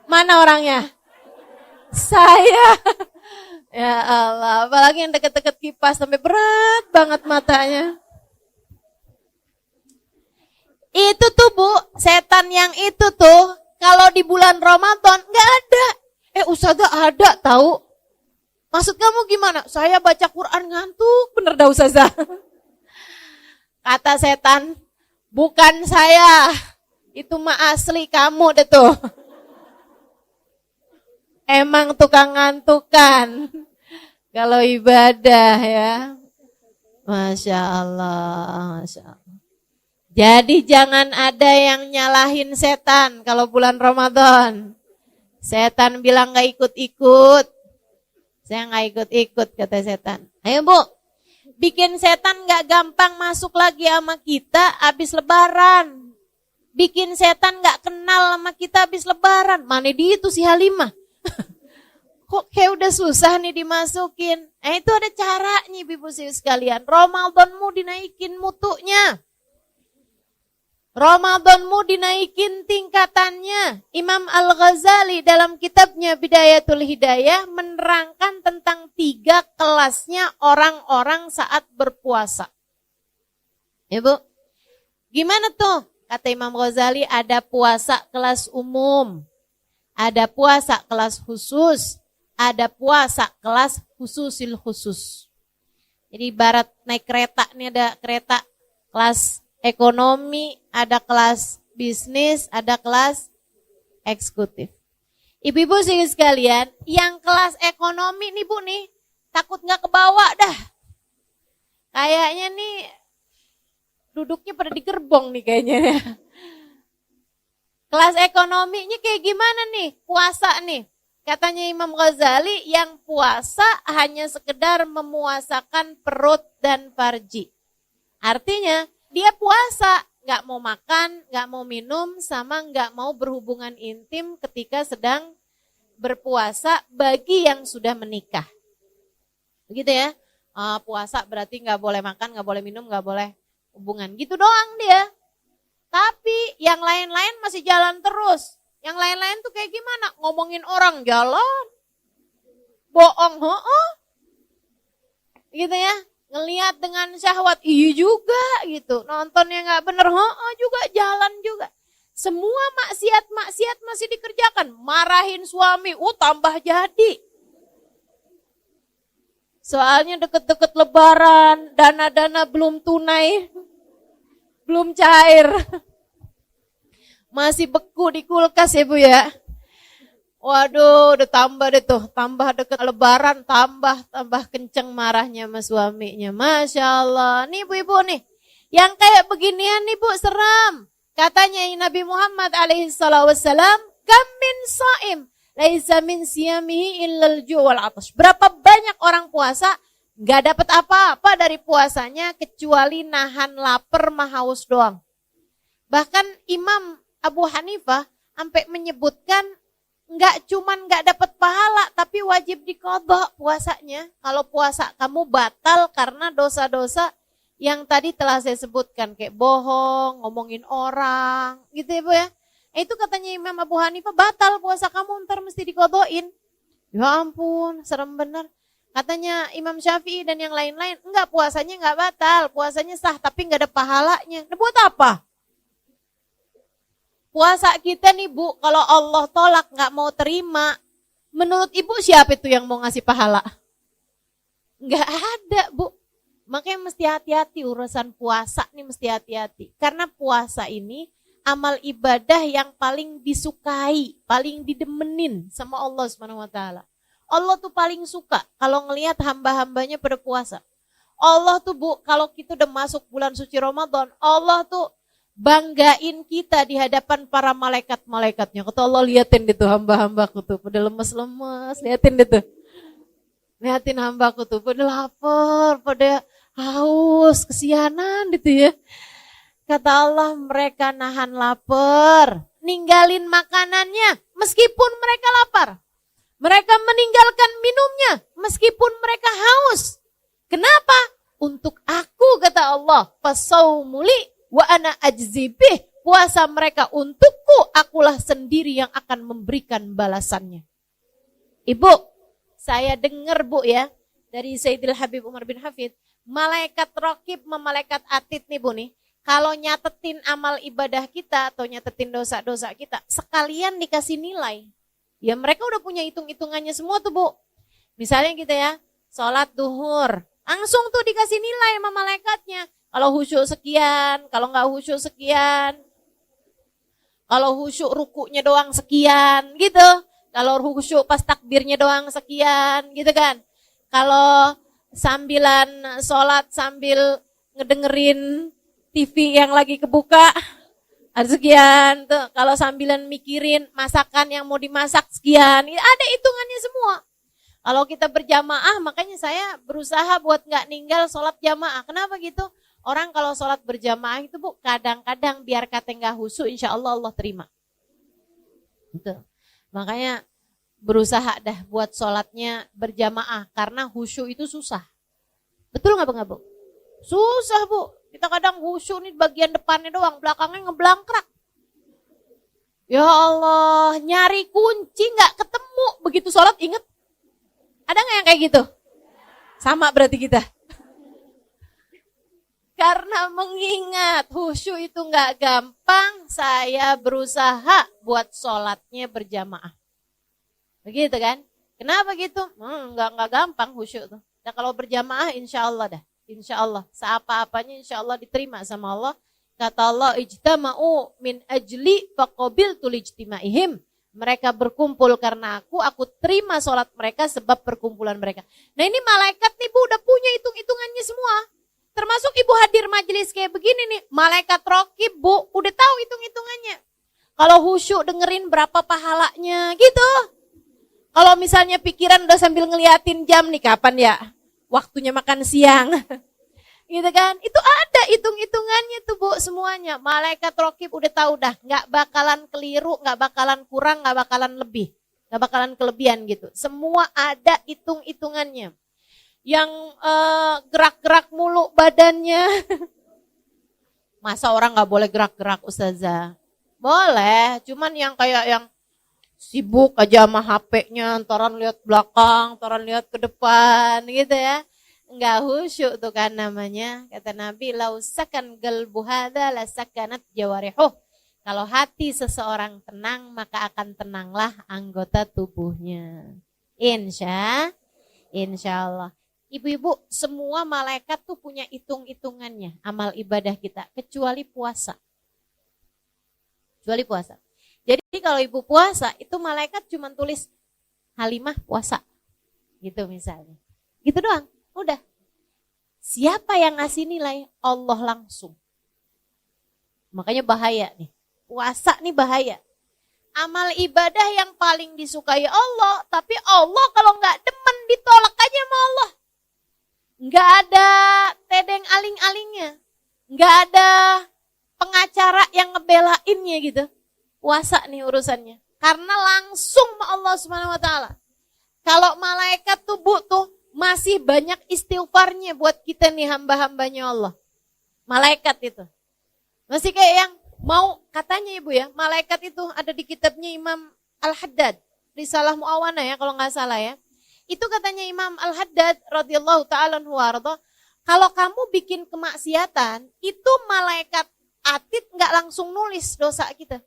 Mana orangnya? Saya. Ya Allah, apalagi yang deket-deket kipas sampai berat banget matanya. Itu tuh Bu, setan yang itu tuh kalau di bulan Ramadan nggak ada. Ustazah ada tahu. Maksud kamu gimana? Saya baca Quran ngantuk bener dah Ustazah. Kata setan, bukan saya. Itu mah asli kamu deh tuh. Emang tukang ngantukan. Kalau ibadah ya. Masya Allah, Masya Allah. Jadi jangan ada yang nyalahin setan kalau bulan Ramadan. Setan bilang gak ikut-ikut. Saya gak ikut-ikut kata setan. Ayo Bu, bikin setan gak gampang masuk lagi sama kita habis lebaran. Bikin setan gak kenal sama kita habis lebaran. Mana dia itu si Halimah? Kok kayak udah susah nih dimasukin. Itu ada caranya ibu sekalian. Ramadanmu dinaikin mutunya. Ramadanmu dinaikin tingkatannya. Imam Al-Ghazali dalam kitabnya Bidayatul Hidayah menerangkan tentang 3 kelasnya orang-orang saat berpuasa. Ya Bu, gimana tuh? Kata Imam Ghazali, ada puasa kelas umum, ada puasa kelas khusus, ada puasa kelas khususil khusus. Jadi ibarat naik kereta, nih ada kereta kelas ekonomi, ada kelas bisnis, ada kelas eksekutif. Ibu-ibu sekalian, yang kelas ekonomi nih Bu nih, takut gak kebawa dah. Kayaknya nih, duduknya pada di gerbong nih kayaknya. Kelas ekonominya kayak gimana nih, puasa nih. Katanya Imam Ghazali, yang puasa hanya sekedar memuasakan perut dan farji. Artinya, dia puasa, nggak mau makan, nggak mau minum, sama nggak mau berhubungan intim ketika sedang berpuasa bagi yang sudah menikah. Begitu ya. Puasa berarti nggak boleh makan, nggak boleh minum, nggak boleh hubungan. Gitu doang dia. Tapi yang lain-lain masih jalan terus. Yang lain-lain tuh kayak gimana? Ngomongin orang jalan. Bohong, gitu ya. Ngelihat dengan syahwat, iya juga gitu. Nontonnya nggak bener, juga jalan juga. Semua maksiat masih dikerjakan. Marahin suami, tambah jadi. Soalnya deket-deket lebaran, dana-dana belum tunai, belum cair. Masih beku di kulkas ya Bu ya. Waduh, udah tambah deh tuh, tambah deket lebaran, tambah kenceng marahnya sama suaminya. Masya Allah, nih Bu-ibu nih, yang kayak beginian nih Bu, seram. Katanya Nabi Muhammad alaihissalam, kam min saim, laisa min siyamihi illal ju' wal atash. Berapa banyak orang puasa, gak dapat apa-apa dari puasanya, kecuali nahan lapar sama haus doang. Bahkan Imam Abu Hanifah sampai menyebutkan, nggak dapat pahala, tapi wajib diqadha puasanya. Kalau puasa kamu batal karena dosa-dosa yang tadi telah saya sebutkan, kayak bohong, ngomongin orang, gitu ya Bu ya. Itu katanya Imam Abu Hanifah, batal puasa kamu, ntar mesti diqadhain. Ya ampun, serem bener. Katanya Imam Syafi'i dan yang lain-lain, enggak, puasanya enggak batal, puasanya sah, tapi enggak ada pahalanya. Nah, buat apa? Puasa kita nih Bu, kalau Allah tolak gak mau terima, menurut Ibu siapa itu yang mau ngasih pahala? Gak ada Bu. Makanya mesti hati-hati urusan puasa nih, mesti hati-hati. Karena puasa ini amal ibadah yang paling disukai, paling didemenin sama Allah SWT. Allah tuh paling suka kalau ngelihat hamba-hambanya pada puasa. Allah tuh Bu, kalau kita udah masuk bulan suci Ramadan, Allah tuh banggain kita di hadapan para malaikat-malaikatnya. Kata Allah, liatin deh tuh hamba-hambaku tuh, pada lemes-lemes, liatin deh tuh. Liatin hambaku tuh, pada lapar, pada haus, kesianan gitu ya. Kata Allah, mereka nahan lapar, ninggalin makanannya meskipun mereka lapar. Mereka meninggalkan minumnya meskipun mereka haus. Kenapa? Untuk aku, kata Allah, fasaumuli wa ana ajzibih, puasa mereka untukku, akulah sendiri yang akan memberikan balasannya. Ibu, saya dengar Bu ya, dari Sayyidil Habib Umar bin Hafid, malaikat raqib sama malaikat atid nih Bu nih, kalau nyatetin amal ibadah kita atau nyatetin dosa-dosa kita, sekalian dikasih nilai. Ya mereka udah punya hitung-hitungannya semua tuh Bu. Misalnya kita ya, sholat duhur, langsung tuh dikasih nilai sama malaikatnya. Kalau khusyuk sekian, kalau nggak khusyuk sekian. Kalau khusyuk rukuknya doang sekian, gitu. Kalau khusyuk pas takbirnya doang sekian, gitu kan. Kalau sambilan sholat sambil ngedengerin TV yang lagi kebuka, ada sekian. Tuh. Kalau sambilan mikirin masakan yang mau dimasak sekian, ada hitungannya semua. Kalau kita berjamaah, makanya saya berusaha buat nggak ninggal sholat jamaah. Kenapa gitu? Orang kalau sholat berjamaah itu Bu, kadang-kadang biar kata nggak khusyuk, insya Allah Allah terima. Gitu. Makanya berusaha dah buat sholatnya berjamaah, karena khusyuk itu susah. Betul nggak Bu? Susah Bu. Kita kadang khusyuk nih bagian depannya doang, belakangnya ngeblangkrak. Ya Allah, nyari kunci nggak ketemu, begitu sholat inget. Ada nggak yang kayak gitu? Sama berarti kita. Karena mengingat khusyuk itu nggak gampang, saya berusaha buat sholatnya berjamaah. Begitu kan? Kenapa gitu? Nggak gampang khusyuk tuh. Nah kalau berjamaah insya Allah dah. Insya Allah. Seapa-apanya insya Allah diterima sama Allah. Kata Allah, ijtama'u min ajli faqabiltu lijtimaihim. Mereka berkumpul karena aku terima sholat mereka sebab perkumpulan mereka. Nah ini malaikat nih Bu, udah punya hitung-hitungannya semua. Termasuk Ibu hadir majelis kayak begini nih, malaikat raqib Bu, udah tahu hitung-hitungannya. Kalau khusyuk dengerin berapa pahalanya gitu. Kalau misalnya pikiran udah sambil ngeliatin jam nih, kapan ya waktunya makan siang. Gitu kan? Itu ada hitung-hitungannya tuh Bu semuanya. Malaikat raqib udah tahu dah, nggak bakalan keliru, nggak bakalan kurang, nggak bakalan lebih, nggak bakalan kelebihan gitu. Semua ada hitung-hitungannya. Yang gerak-gerak mulu badannya. Masa orang nggak boleh gerak-gerak Ustazah? Boleh, cuman yang kayak yang sibuk aja sama HP-nya, antaran lihat belakang, antaran lihat ke depan gitu ya. Enggak khusyuk tuh kan namanya. Kata Nabi, lausakan galbu hadza lasakanat jawarihuh. Kalau hati seseorang tenang, maka akan tenanglah anggota tubuhnya. Insya Allah. Ibu-ibu, semua malaikat tuh punya hitung-hitungannya amal ibadah kita, kecuali puasa. Kecuali puasa. Jadi kalau ibu puasa, itu malaikat cuma tulis Halimah puasa. Gitu misalnya. Gitu doang. Udah. Siapa yang ngasih nilai? Allah langsung. Makanya bahaya nih. Puasa nih bahaya. Amal ibadah yang paling disukai Allah. Tapi Allah kalau nggak demen ditolak aja sama Allah. Nggak ada tedeng aling-alingnya. Nggak ada pengacara yang ngebelainnya gitu. Puasa nih urusannya. Karena langsung sama Allah Subhanahu wa taala. Kalau malaikat tuh Bu tuh masih banyak istighfarnya buat kita nih hamba-hambanya Allah. Malaikat itu. Masih kayak yang mau katanya Ibu ya, malaikat itu ada di kitabnya Imam Al-Haddad. Risalah Mu'awana ya kalau nggak salah ya. Itu katanya Imam Al-Haddad radhiyallahu ta'ala anhu warḍah, kalau kamu bikin kemaksiatan, itu malaikat atid nggak langsung nulis dosa kita.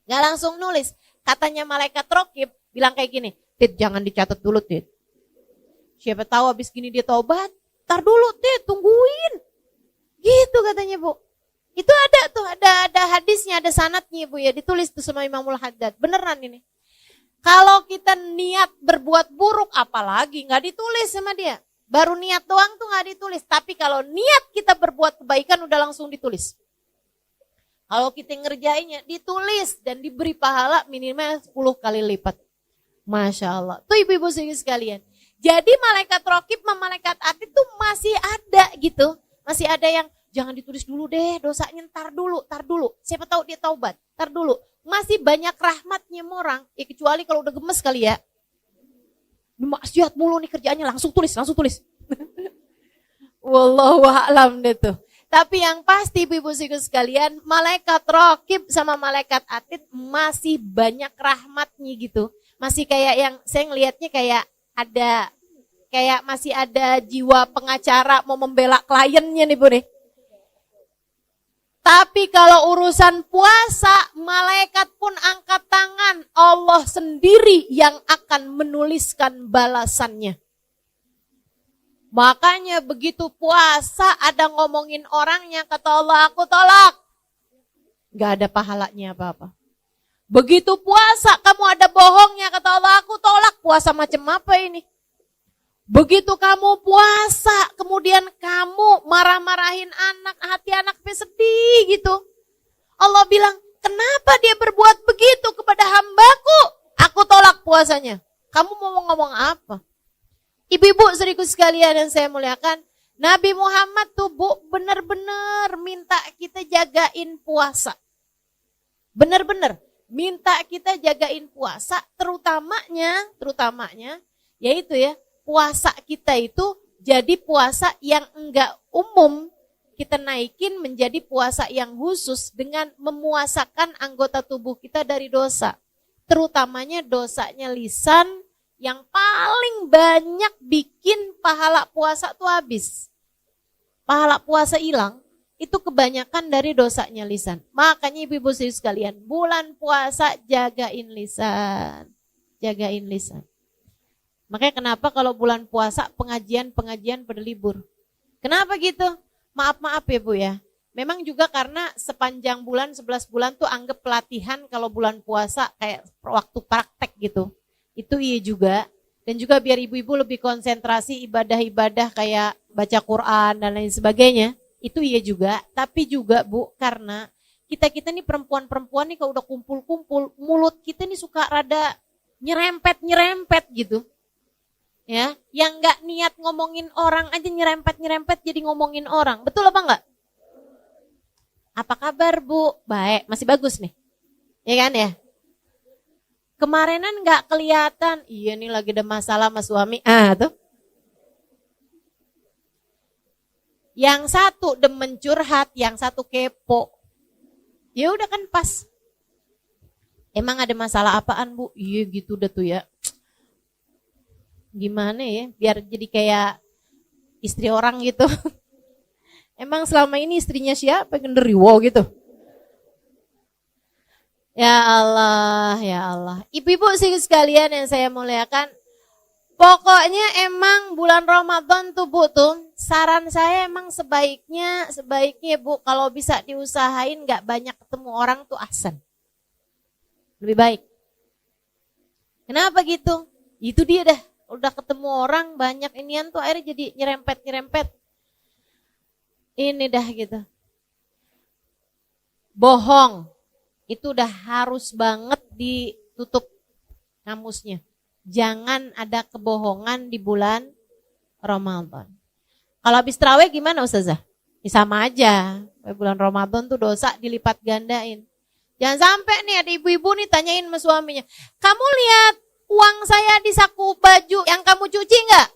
Nggak langsung nulis. Katanya malaikat raqib bilang kayak gini, Tid jangan dicatat dulu Tid. Siapa tahu habis gini dia taubat, tar dulu Tid, tungguin. Gitu katanya Bu. Itu ada tuh, ada hadisnya, ada sanadnya Bu ya, ditulis tuh sama Imamul Haddad. Beneran ini. Kalau kita niat berbuat buruk, apalagi nggak ditulis sama dia. Baru niat doang tuh nggak ditulis. Tapi kalau niat kita berbuat kebaikan udah langsung ditulis. Kalau kita ngerjainnya ditulis dan diberi pahala minimal 10 kali lipat. Masya Allah. Tuh ibu-ibu sekalian. Jadi malaikat raqib sama malaikat atid tuh masih ada gitu. Masih ada yang jangan ditulis dulu deh dosanya, tar dulu. Siapa tahu dia taubat, tar dulu. Masih banyak rahmatnya orang, ya kecuali kalau udah gemes kali ya. Maksiat mulu nih kerjaannya, langsung tulis. Wallahu a'lam deh tuh. Tapi yang pasti ibu-ibu sekalian, malaikat raqib sama malaikat atid masih banyak rahmatnya gitu. Masih kayak yang saya ngelihatnya kayak masih ada jiwa pengacara mau membela kliennya nih Bu nih. Tapi kalau urusan puasa, malaikat pun angkat tangan. Allah sendiri yang akan menuliskan balasannya. Makanya begitu puasa ada ngomongin orangnya, kata Allah aku tolak. Gak ada pahalanya apa-apa. Begitu puasa kamu ada bohongnya, kata Allah aku tolak. Puasa macam apa ini? Begitu kamu puasa, kemudian kamu marah-marahin anak, hati anak sedih gitu. Allah bilang, kenapa dia berbuat begitu kepada hambaku? Aku tolak puasanya. Kamu mau ngomong apa? Ibu-ibu saudaraku sekalian yang saya muliakan, Nabi Muhammad tuh Bu benar-benar minta kita jagain puasa. Benar-benar minta kita jagain puasa, terutamanya yaitu ya, puasa kita itu jadi puasa yang enggak umum, kita naikin menjadi puasa yang khusus dengan memuasakan anggota tubuh kita dari dosa. Terutamanya dosanya lisan yang paling banyak bikin pahala puasa tuh habis. Pahala puasa hilang, itu kebanyakan dari dosanya lisan. Makanya ibu-ibu sekalian, bulan puasa jagain lisan. Jagain lisan. Makanya kenapa kalau bulan puasa pengajian pada libur. Kenapa gitu? Maaf ya Bu ya. Memang juga karena sepanjang bulan, 11 bulan tuh anggap pelatihan kalau bulan puasa kayak waktu praktek gitu. Itu iya juga. Dan juga biar ibu-ibu lebih konsentrasi ibadah-ibadah kayak baca Quran dan lain sebagainya. Itu iya juga. Tapi juga Bu, karena kita nih perempuan-perempuan nih kalau udah kumpul-kumpul, mulut kita nih suka rada nyerempet gitu. Ya, Yang nggak niat ngomongin orang aja nyerempet-nyerempet jadi ngomongin orang. Betul apa enggak? Apa kabar Bu? Baik, masih bagus nih. Ya kan ya? Kemarinan nggak kelihatan. Iya nih lagi ada masalah sama suami. Tuh. Yang satu demen curhat, yang satu kepo. Ya udah kan pas. Emang ada masalah apaan Bu? Iya gitu udah tuh ya. Gimana ya? Biar jadi kayak istri orang gitu. Emang selama ini istrinya siapa? Genderuwo gitu. Ya Allah, ya Allah. Ibu-ibu sih sekalian yang saya muliakan. Pokoknya emang bulan Ramadan tuh Bu tuh, saran saya emang sebaiknya Bu kalau bisa diusahain gak banyak ketemu orang tuh ahsan. Lebih baik. Kenapa gitu? Itu dia dah. Udah ketemu orang banyak inian tuh akhirnya jadi nyerempet. Ini dah gitu. Bohong. Itu udah harus banget ditutup kamusnya. Jangan ada kebohongan di bulan Ramadan. Kalau habis tarawih gimana Ustazah? Ya sama aja. Bulan Ramadan tuh dosa dilipat gandain. Jangan sampai nih ada ibu-ibu nih tanyain sama suaminya. Kamu lihat uang saya di saku baju yang kamu cuci enggak?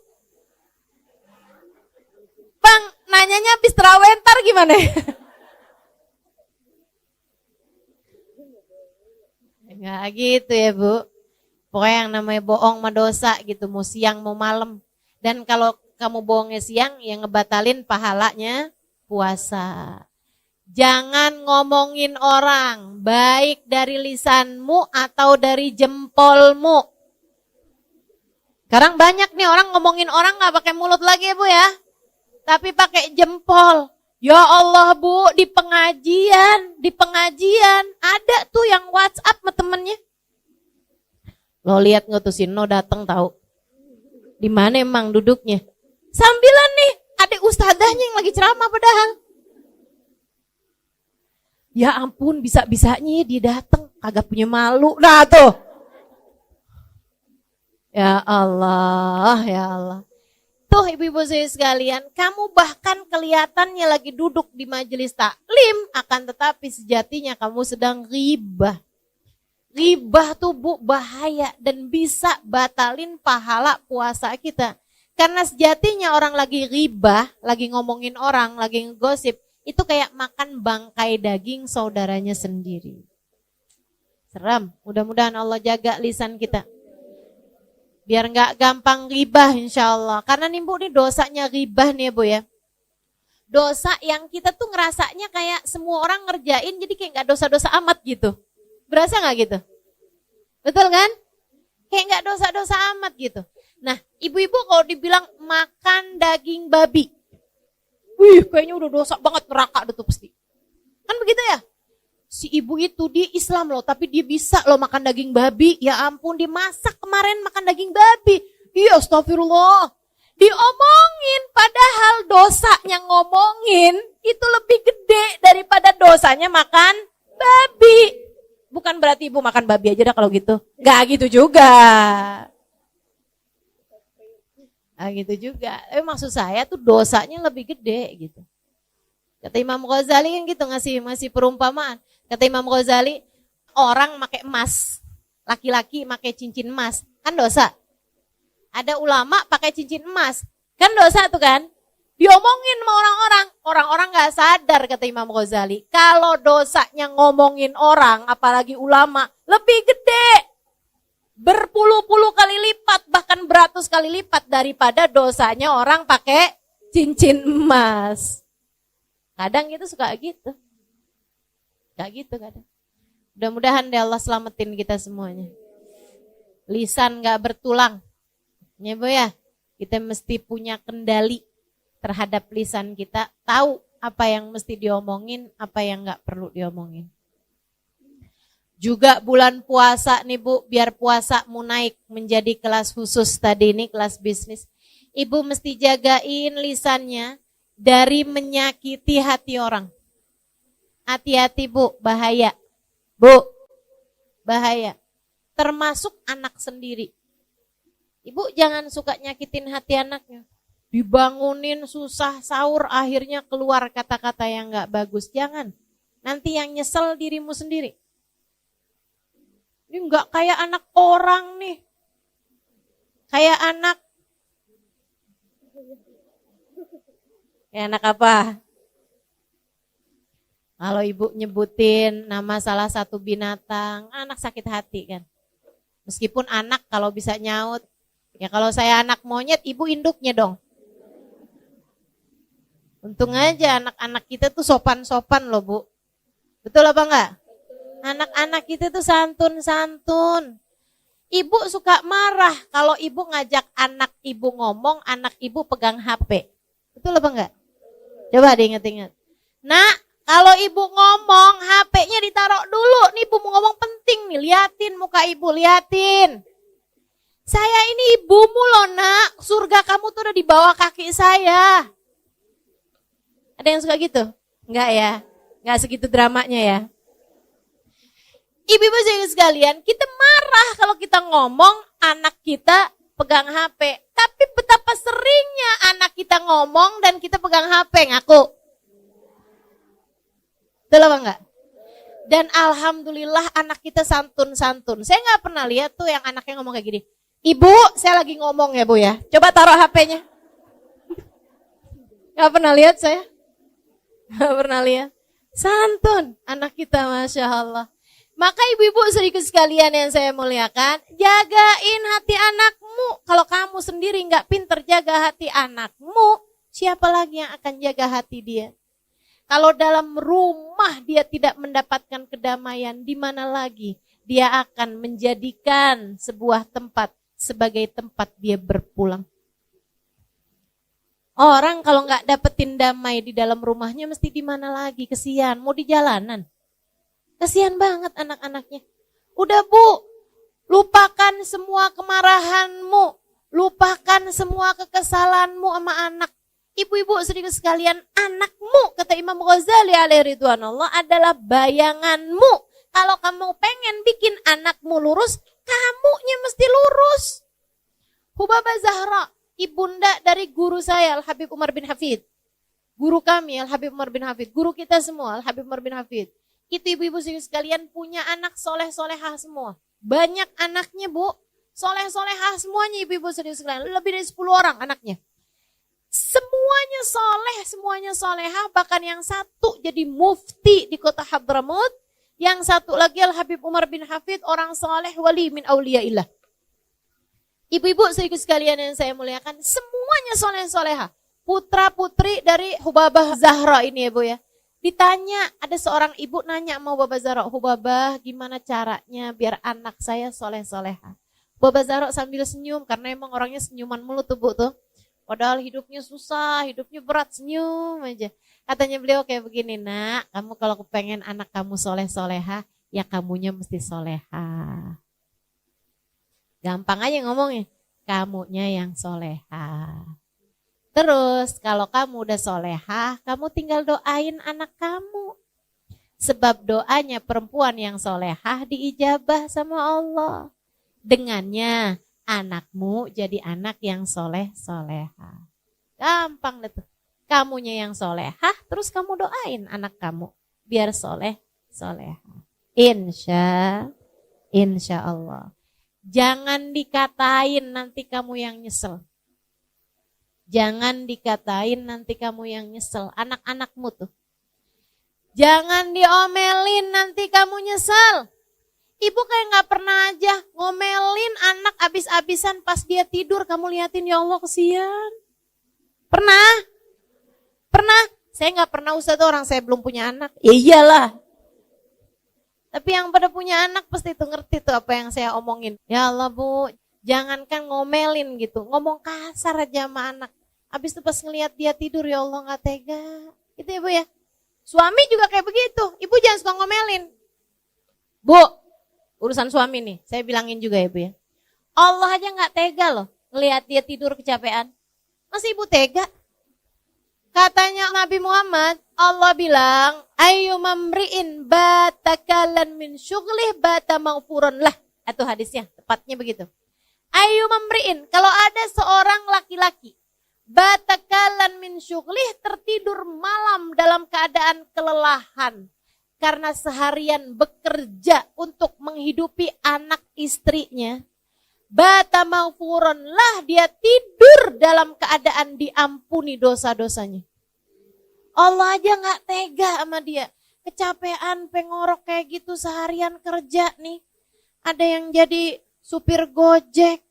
Bang, nanyanya habis tarawih ntar gimana? Enggak gitu ya Bu. Pokoknya yang namanya bohong mah dosa gitu, mau siang mau malam. Dan kalau kamu bohongnya siang, yang ngebatalin pahalanya puasa. Jangan ngomongin orang, baik dari lisanmu atau dari jempolmu. Sekarang banyak nih orang ngomongin orang gak pakai mulut lagi ya Bu ya. Tapi pakai jempol. Ya Allah Bu, di pengajian ada tuh yang WhatsApp sama temennya. Lo lihat ngutusin no datang tahu. Di mana emang duduknya? Sambilan nih, ada ustadzahnya yang lagi ceramah padahal. Ya ampun, bisa-bisanya dia datang kagak punya malu. Nah tuh. Ya Allah, ya Allah. Tuh ibu-ibu saya sekalian, kamu bahkan kelihatannya lagi duduk di majelis taklim, akan tetapi sejatinya kamu sedang ghibah. Ghibah tuh Bu bahaya dan bisa batalin pahala puasa kita. Karena sejatinya orang lagi ghibah, lagi ngomongin orang, lagi ngegosip, itu kayak makan bangkai daging saudaranya sendiri. Seram, mudah-mudahan Allah jaga lisan kita. Biar gak gampang ghibah insya Allah. Karena nih Bu, nih dosanya ghibah nih Bu ya. Dosa yang kita tuh ngerasanya kayak semua orang ngerjain, jadi kayak gak dosa-dosa amat gitu. Berasa gak gitu? Betul kan? Kayak gak dosa-dosa amat gitu. Nah, ibu-ibu kalau dibilang makan daging babi, wih kayaknya udah dosa banget, neraka tuh pasti. Kan begitu ya? Si ibu itu dia Islam loh, tapi dia bisa loh makan daging babi. Ya ampun, dimasak kemarin makan daging babi. Iya astagfirullah. Diomongin, padahal dosanya ngomongin itu lebih gede daripada dosanya makan babi. Bukan berarti ibu makan babi aja dah kalau gitu. Gak gitu juga. Nah gitu juga. Tapi maksud saya tuh dosanya lebih gede gitu. Kata Imam Ghazali kan gitu ngasih perumpamaan. Kata Imam Ghazali, orang pakai emas, laki-laki pakai cincin emas, kan dosa. Ada ulama pakai cincin emas, kan dosa tuh kan. Diomongin sama orang-orang gak sadar kata Imam Ghazali. Kalau dosanya ngomongin orang, apalagi ulama, lebih gede. Berpuluh-puluh kali lipat, bahkan beratus kali lipat daripada dosanya orang pakai cincin emas. Kadang itu suka gitu. Gak gitu kadang. Mudah-mudahan deh Allah selamatin kita semuanya. Lisan gak bertulang. Ya Bu ya, kita mesti punya kendali terhadap lisan kita. Tahu apa yang mesti diomongin, apa yang gak perlu diomongin. Juga bulan puasa nih Bu, biar puasamu naik menjadi kelas khusus tadi ini, kelas bisnis. Ibu mesti jagain lisannya dari menyakiti hati orang. Hati-hati Bu, bahaya. Bu, bahaya. Termasuk anak sendiri. Ibu jangan suka nyakitin hati anaknya. Dibangunin susah sahur, akhirnya keluar kata-kata yang gak bagus. Jangan. Nanti yang nyesel dirimu sendiri. Ini gak kayak anak orang nih. Kayak anak. Kayak anak apa? Kalau ibu nyebutin nama salah satu binatang, anak sakit hati kan. Meskipun anak kalau bisa nyaut. Ya kalau saya anak monyet, ibu induknya dong. Untung aja anak-anak kita tuh sopan-sopan loh Bu. Betul apa enggak? Anak-anak kita tuh santun-santun. Ibu suka marah kalau ibu ngajak anak ibu ngomong, anak ibu pegang HP. Betul apa enggak? Coba diingat-ingat. Nak, kalau ibu ngomong, HP-nya ditaruh dulu. Nih ibu mau ngomong penting nih, liatin muka ibu, liatin. Saya ini ibumu loh nak, surga kamu tuh udah di bawah kaki saya. Ada yang suka gitu? Enggak ya? Enggak segitu dramanya ya? Ibu-ibu sekalian, kita marah kalau kita ngomong anak kita pegang HP. Tapi betapa seringnya anak kita ngomong dan kita pegang HP, ngaku. Betul apa enggak? Dan alhamdulillah anak kita santun-santun. Saya enggak pernah lihat tuh yang anaknya ngomong kayak gini. Ibu, saya lagi ngomong ya Bu ya. Coba taruh HP-nya. Enggak pernah lihat saya. Enggak pernah lihat. Santun anak kita, Masya Allah. Maka ibu-ibu sedikit sekalian yang saya muliakan, jagain hati anakmu. Kalau kamu sendiri enggak pinter jaga hati anakmu, siapa lagi yang akan jaga hati dia? Kalau dalam rumah dia tidak mendapatkan kedamaian, di mana lagi dia akan menjadikan sebuah tempat sebagai tempat dia berpulang. Orang kalau nggak dapetin damai di dalam rumahnya mesti di mana lagi? Kesian, mau di jalanan. Kesian banget anak-anaknya. Udah Bu, lupakan semua kemarahanmu, lupakan semua kekesalanmu sama anak. Ibu-ibu sedikit sekalian, anakmu kata Imam Ghazali alaihi ridwanullah adalah bayanganmu. Kalau kamu pengen bikin anakmu lurus, kamunya mesti lurus. Hubabah Zahra, ibunda dari guru saya Al-Habib Umar bin Hafid. Guru kami Al-Habib Umar bin Hafid, guru kita semua Al-Habib Umar bin Hafid. Itu ibu-ibu sekalian punya anak soleh-solehah semua. Banyak anaknya Bu, soleh-solehah semuanya ibu-ibu sekalian. Lebih dari 10 orang anaknya. Semuanya soleh, semuanya solehah. Bahkan yang satu jadi mufti di kota Hadramut. Yang satu lagi Al-Habib Umar bin Hafid, orang soleh wali min auliyaillah. Ibu-ibu sedikit sekalian yang saya muliakan, semuanya soleh-solehah. Putra-putri dari Hubabah Zahra ini ya Bu ya. Ditanya, ada seorang ibu nanya sama Hubabah Zahra, Hubabah gimana caranya biar anak saya soleh-solehah. Hubabah Zahra sambil senyum, karena emang orangnya senyuman mulu tuh Bu tuh. Padahal hidupnya susah, hidupnya berat, senyum aja. Katanya beliau kayak begini, nak, kamu kalau kepengen anak kamu soleh-soleha, ya kamunya mesti soleha. Gampang aja ngomongnya, kamunya yang soleha. Terus kalau kamu udah soleha, kamu tinggal doain anak kamu. Sebab doanya perempuan yang solehah diijabah sama Allah. Dengannya anakmu jadi anak yang soleh-soleha. Gampang deh tuh. Kamunya yang solehah, terus kamu doain anak kamu biar soleh-soleha. Insya Allah. Jangan dikatain nanti kamu yang nyesel. Jangan dikatain nanti kamu yang nyesel. Anak-anakmu tuh. Jangan diomelin nanti kamu nyesel. Ibu kayak gak pernah aja ngomelin anak abis-abisan pas dia tidur. Kamu liatin, ya Allah kesian. Pernah? Pernah? Saya gak pernah Ustaz, orang saya belum punya anak. Ya iyalah. Tapi yang pada punya anak pasti tuh ngerti tuh apa yang saya omongin. Ya Allah Bu, jangankan ngomelin gitu. Ngomong kasar aja sama anak. Habis itu pas ngelihat dia tidur, ya Allah gak tega. Gitu ya Bu ya. Suami juga kayak begitu. Ibu jangan suka ngomelin. Bu, urusan suami nih, saya bilangin juga ya Bu ya. Allah aja gak tega loh ngelihat dia tidur kecapean. Masa ibu tega? Katanya Nabi Muhammad, Allah bilang, ayyumamri'in batakalan min syughlih bata maghfurun lah. Itu hadisnya, tepatnya begitu. Ayu membriin, kalau ada seorang laki-laki batakalan min syughlih, tertidur malam dalam keadaan kelelahan karena seharian bekerja untuk menghidupi anak istrinya, bata maghfuron lah, dia tidur dalam keadaan diampuni dosa-dosanya. Allah aja gak tega sama dia. Kecapean pengorok kayak gitu seharian kerja nih. Ada yang jadi supir Gojek,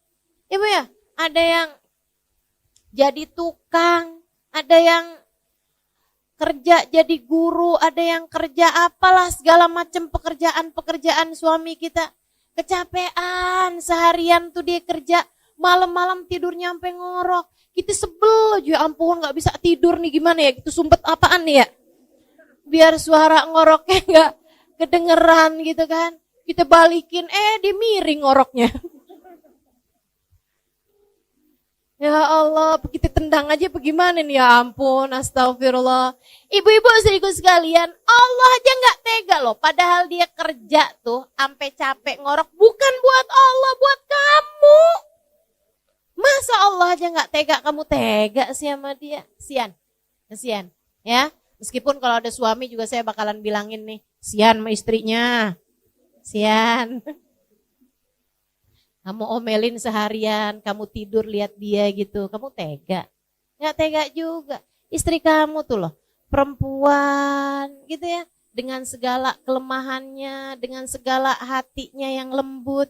ibu ya, ada yang jadi tukang, ada yang kerja jadi guru, ada yang kerja apalah segala macam pekerjaan suami kita. Kecapean seharian tuh dia kerja, malam-malam tidurnya sampai ngorok. Kita sebel aja, ampun gak bisa tidur nih, gimana ya, gitu sumpet apaan nih ya, biar suara ngoroknya gak kedengeran gitu kan. Kita balikin, dia miring ngoroknya. Ya Allah, kita tendang aja bagaimana nih, ya ampun, astagfirullah. Ibu-ibu istriku sekalian, Allah aja gak tega loh. Padahal dia kerja tuh, sampai capek ngorok, bukan buat Allah, buat kamu. Masa Allah aja gak tega, kamu tega sih sama dia? Kesian, ya. Meskipun kalau ada suami juga saya bakalan bilangin nih, sian sama istrinya. Sian. Kamu omelin seharian, kamu tidur lihat dia gitu, kamu tega? Gak tega juga. Istri kamu tuh loh, perempuan gitu ya, dengan segala kelemahannya, dengan segala hatinya yang lembut,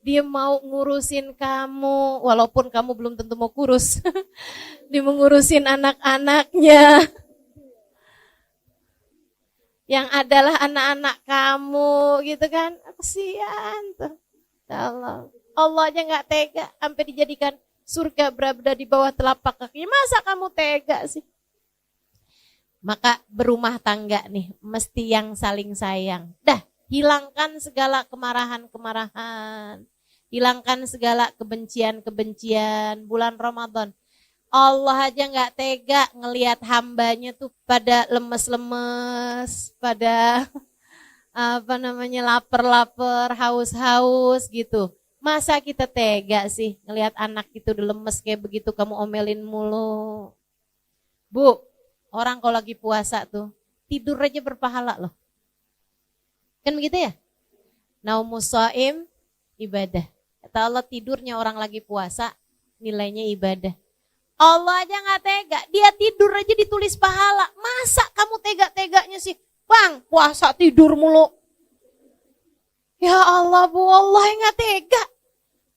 dia mau ngurusin kamu, walaupun kamu belum tentu mau kurus. Dia mengurusin anak-anaknya, yang adalah anak-anak kamu gitu kan. Kasihan tuh. Allah aja gak tega sampai dijadikan surga berada di bawah telapak kaki. Masa kamu tega sih? Maka berumah tangga nih mesti yang saling sayang. Dah, hilangkan segala kemarahan-kemarahan, hilangkan segala kebencian-kebencian. Bulan Ramadan, Allah aja gak tega ngelihat hambanya tuh pada lemes-lemes, pada lapar-lapar, haus-haus gitu. Masa kita tega sih ngelihat anak itu udah lemes kayak begitu, kamu omelin mulu. Bu, orang kalau lagi puasa tuh tidur aja berpahala loh. Kan begitu ya? Naumus shaim ibadah. Kata Allah, tidurnya orang lagi puasa nilainya ibadah. Allah aja gak tega, dia tidur aja ditulis pahala. Masa kamu tega-teganya sih? Bang, puasa tidur mulu. Ya Allah, Bu, Allah yang gak tega.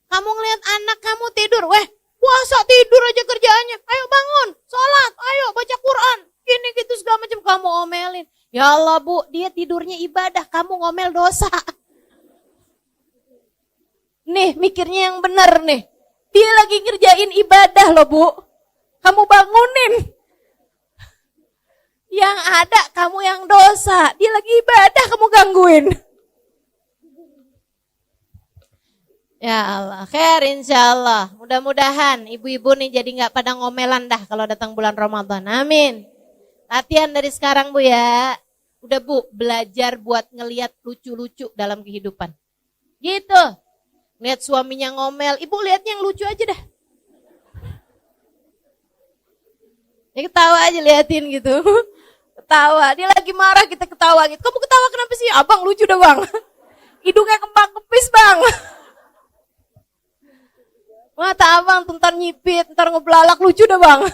Kamu ngeliat anak kamu tidur, puasa tidur aja kerjaannya. Ayo bangun, sholat, ayo baca Quran. Gini gitu segala macam kamu omelin. Ya Allah, Bu, dia tidurnya ibadah, kamu ngomel dosa. Nih, mikirnya yang benar nih. Dia lagi ngerjain ibadah loh, Bu. Kamu bangunin. Yang ada kamu yang dosa. Dia lagi ibadah, kamu gangguin. Ya Allah, khair insyaallah. Mudah-mudahan ibu-ibu nih jadi gak pada ngomelan dah kalau datang bulan Ramadan. Amin. Latihan dari sekarang, Bu ya. Udah, Bu, belajar buat ngelihat lucu-lucu dalam kehidupan. Gitu. Lihat suaminya ngomel, ibu lihatnya yang lucu aja dah. Ya ketawa aja, liatin gitu. Ketawa, dia lagi marah kita ketawa gitu. Kamu ketawa kenapa sih? Abang lucu dah, Bang. Hidungnya kembang kepis, Bang. Mata abang tuh ntar nyipit, ntar ngeblalak, lucu dah, Bang.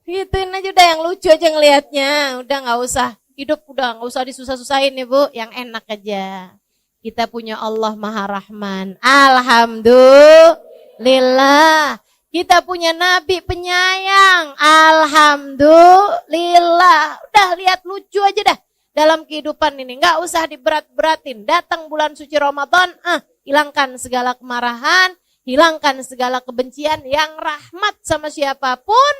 Gituin aja udah, yang lucu aja ngelihatnya. Udah gak usah, hidup udah gak usah disusah-susahin ya, Bu. Yang enak aja. Kita punya Allah Maha Rahman. Alhamdulillah. Kita punya Nabi penyayang. Alhamdulillah. Udah lihat lucu aja dah dalam kehidupan ini. Gak usah diberat-beratin. Datang bulan suci Ramadan, hilangkan segala kemarahan, hilangkan segala kebencian. Yang rahmat sama siapapun,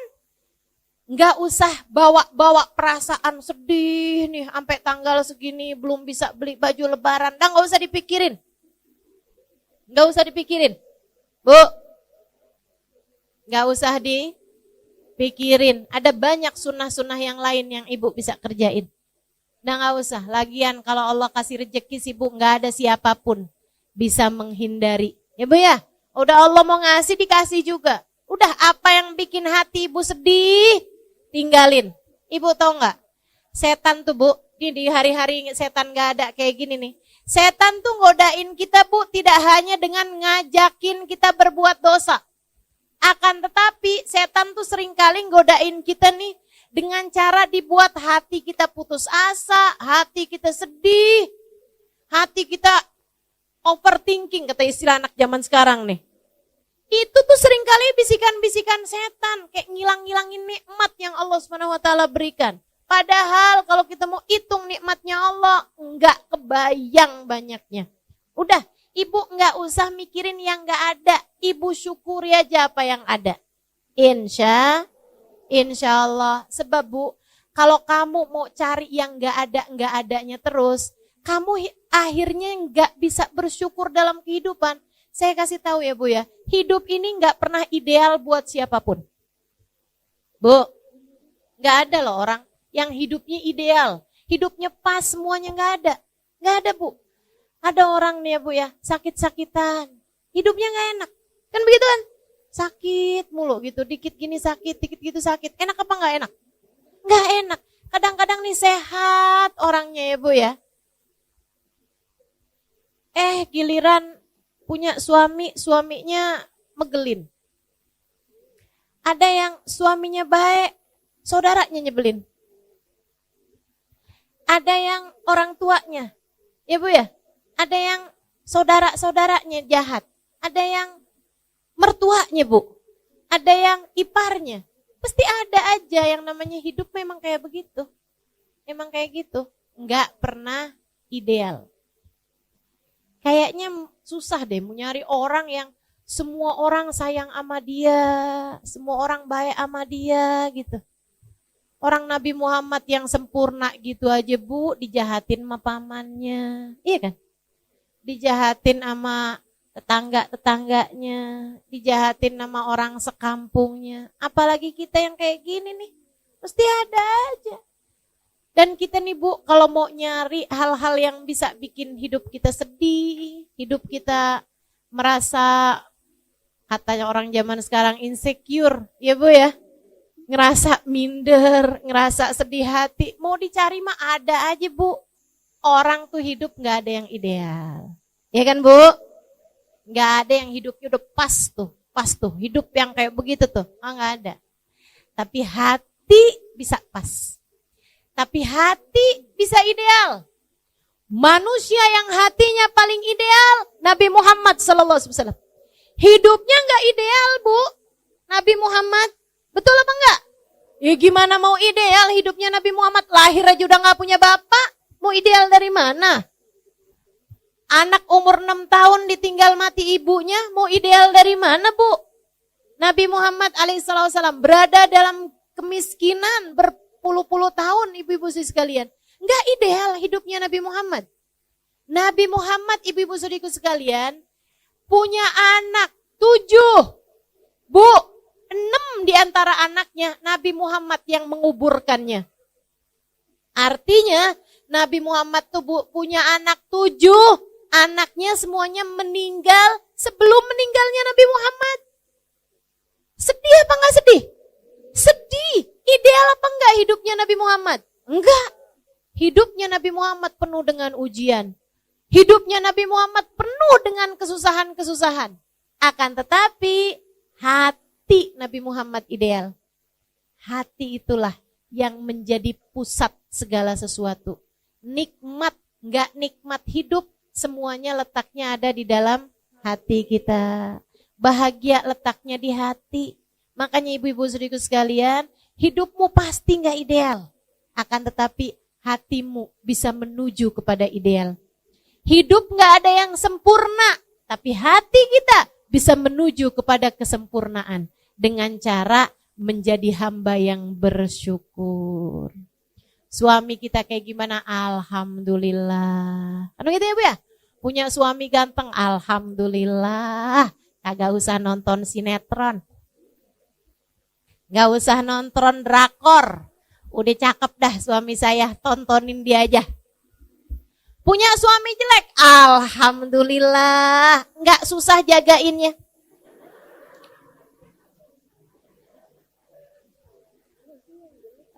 gak usah bawa-bawa perasaan sedih nih. Sampai tanggal segini belum bisa beli baju lebaran. Gak usah dipikirin. Gak usah dipikirin. Bu, gak usah dipikirin. Ada banyak sunnah-sunnah yang lain yang ibu bisa kerjain. Udah nggak usah. Lagian kalau Allah kasih rezeki sih Bu, nggak ada siapapun bisa menghindari. Ya Bu ya, udah Allah mau ngasih dikasih juga. Udah apa yang bikin hati Ibu sedih, tinggalin. Ibu tahu nggak? Setan tuh Bu, di hari-hari setan nggak ada kayak gini nih. Setan tuh ngodain kita Bu, tidak hanya dengan ngajakin kita berbuat dosa. Akan tetapi setan tuh seringkali ngodain kita nih dengan cara dibuat hati kita putus asa, hati kita sedih, hati kita overthinking, kata istilah anak zaman sekarang nih. Itu tuh seringkali bisikan-bisikan setan, kayak ngilang-ngilangin nikmat yang Allah SWT berikan. Padahal kalau kita mau hitung nikmatnya Allah, enggak kebayang banyaknya. Udah, Ibu enggak usah mikirin yang enggak ada. Ibu syukuri aja apa yang ada. Insya Allah. Sebab Bu, kalau kamu mau cari yang enggak adanya terus, kamu akhirnya enggak bisa bersyukur dalam kehidupan. Saya kasih tahu ya Bu ya, hidup ini enggak pernah ideal buat siapapun. Bu, enggak ada loh orang yang hidupnya ideal, hidupnya pas semuanya, enggak ada Bu. Ada orang nih ya Bu ya, sakit-sakitan, hidupnya enggak enak, kan begitu kan? Sakit mulu gitu, dikit gini sakit, dikit gitu sakit, enak apa enggak enak? Enggak enak. Kadang-kadang nih sehat orangnya ya Bu ya, giliran punya suaminya megelin. Ada yang suaminya baik, saudaranya nyebelin. Ada yang orang tuanya, ya Bu ya, ada yang saudara-saudaranya jahat, ada yang mertuanya Bu, ada yang iparnya. Pasti ada aja yang namanya hidup memang kayak begitu. Emang kayak gitu, enggak pernah ideal. Kayaknya susah deh mau nyari orang yang semua orang sayang sama dia, semua orang baik sama dia gitu. Orang Nabi Muhammad yang sempurna gitu aja Bu, dijahatin sama pamannya, iya kan? Dijahatin sama tetangga-tetangganya, dijahatin sama orang sekampungnya. Apalagi kita yang kayak gini nih, pasti ada aja. Dan kita nih Bu, kalau mau nyari hal-hal yang bisa bikin hidup kita sedih, hidup kita merasa, katanya orang zaman sekarang insecure, ya Bu ya, ngerasa minder, ngerasa sedih hati, mau dicari mah ada aja Bu. Orang tuh hidup gak ada yang ideal, ya kan Bu? Gak ada yang hidupnya udah pas tuh, hidup yang kayak begitu tuh, gak ada. Tapi hati bisa pas. Tapi hati bisa ideal. Manusia yang hatinya paling ideal, Nabi Muhammad SAW. Hidupnya gak ideal Bu, Nabi Muhammad. Betul apa enggak? Ya gimana mau ideal hidupnya Nabi Muhammad, lahir aja udah gak punya bapak. Mau ideal dari mana? Anak umur 6 tahun ditinggal mati ibunya, mau ideal dari mana Bu? Nabi Muhammad alaihissalam berada dalam kemiskinan berpuluh-puluh tahun, ibu-ibu sekalian. Enggak ideal hidupnya Nabi Muhammad. Nabi Muhammad, ibu-ibu saudariku sekalian, punya anak 7. Bu, 6 di antara anaknya Nabi Muhammad yang menguburkannya. Artinya Nabi Muhammad tuh Bu, punya anak 7. Anaknya semuanya meninggal sebelum meninggalnya Nabi Muhammad. Sedih apa enggak sedih? Sedih. Ideal apa enggak hidupnya Nabi Muhammad? Enggak. Hidupnya Nabi Muhammad penuh dengan ujian. Hidupnya Nabi Muhammad penuh dengan kesusahan-kesusahan. Akan tetapi hati Nabi Muhammad ideal. Hati itulah yang menjadi pusat segala sesuatu. Nikmat, enggak nikmat hidup, semuanya letaknya ada di dalam hati kita. Bahagia letaknya di hati. Makanya ibu-ibu saudariku sekalian, hidupmu pasti enggak ideal. Akan tetapi hatimu bisa menuju kepada ideal. Hidup enggak ada yang sempurna, tapi hati kita bisa menuju kepada kesempurnaan dengan cara menjadi hamba yang bersyukur. Suami kita kayak gimana? Alhamdulillah. Anu gitu ya Bu ya? Punya suami ganteng, alhamdulillah. Kagak usah nonton sinetron. Gak usah nonton drakor. Udah cakep dah suami saya, tontonin dia aja. Punya suami jelek, alhamdulillah, nggak susah jagainnya.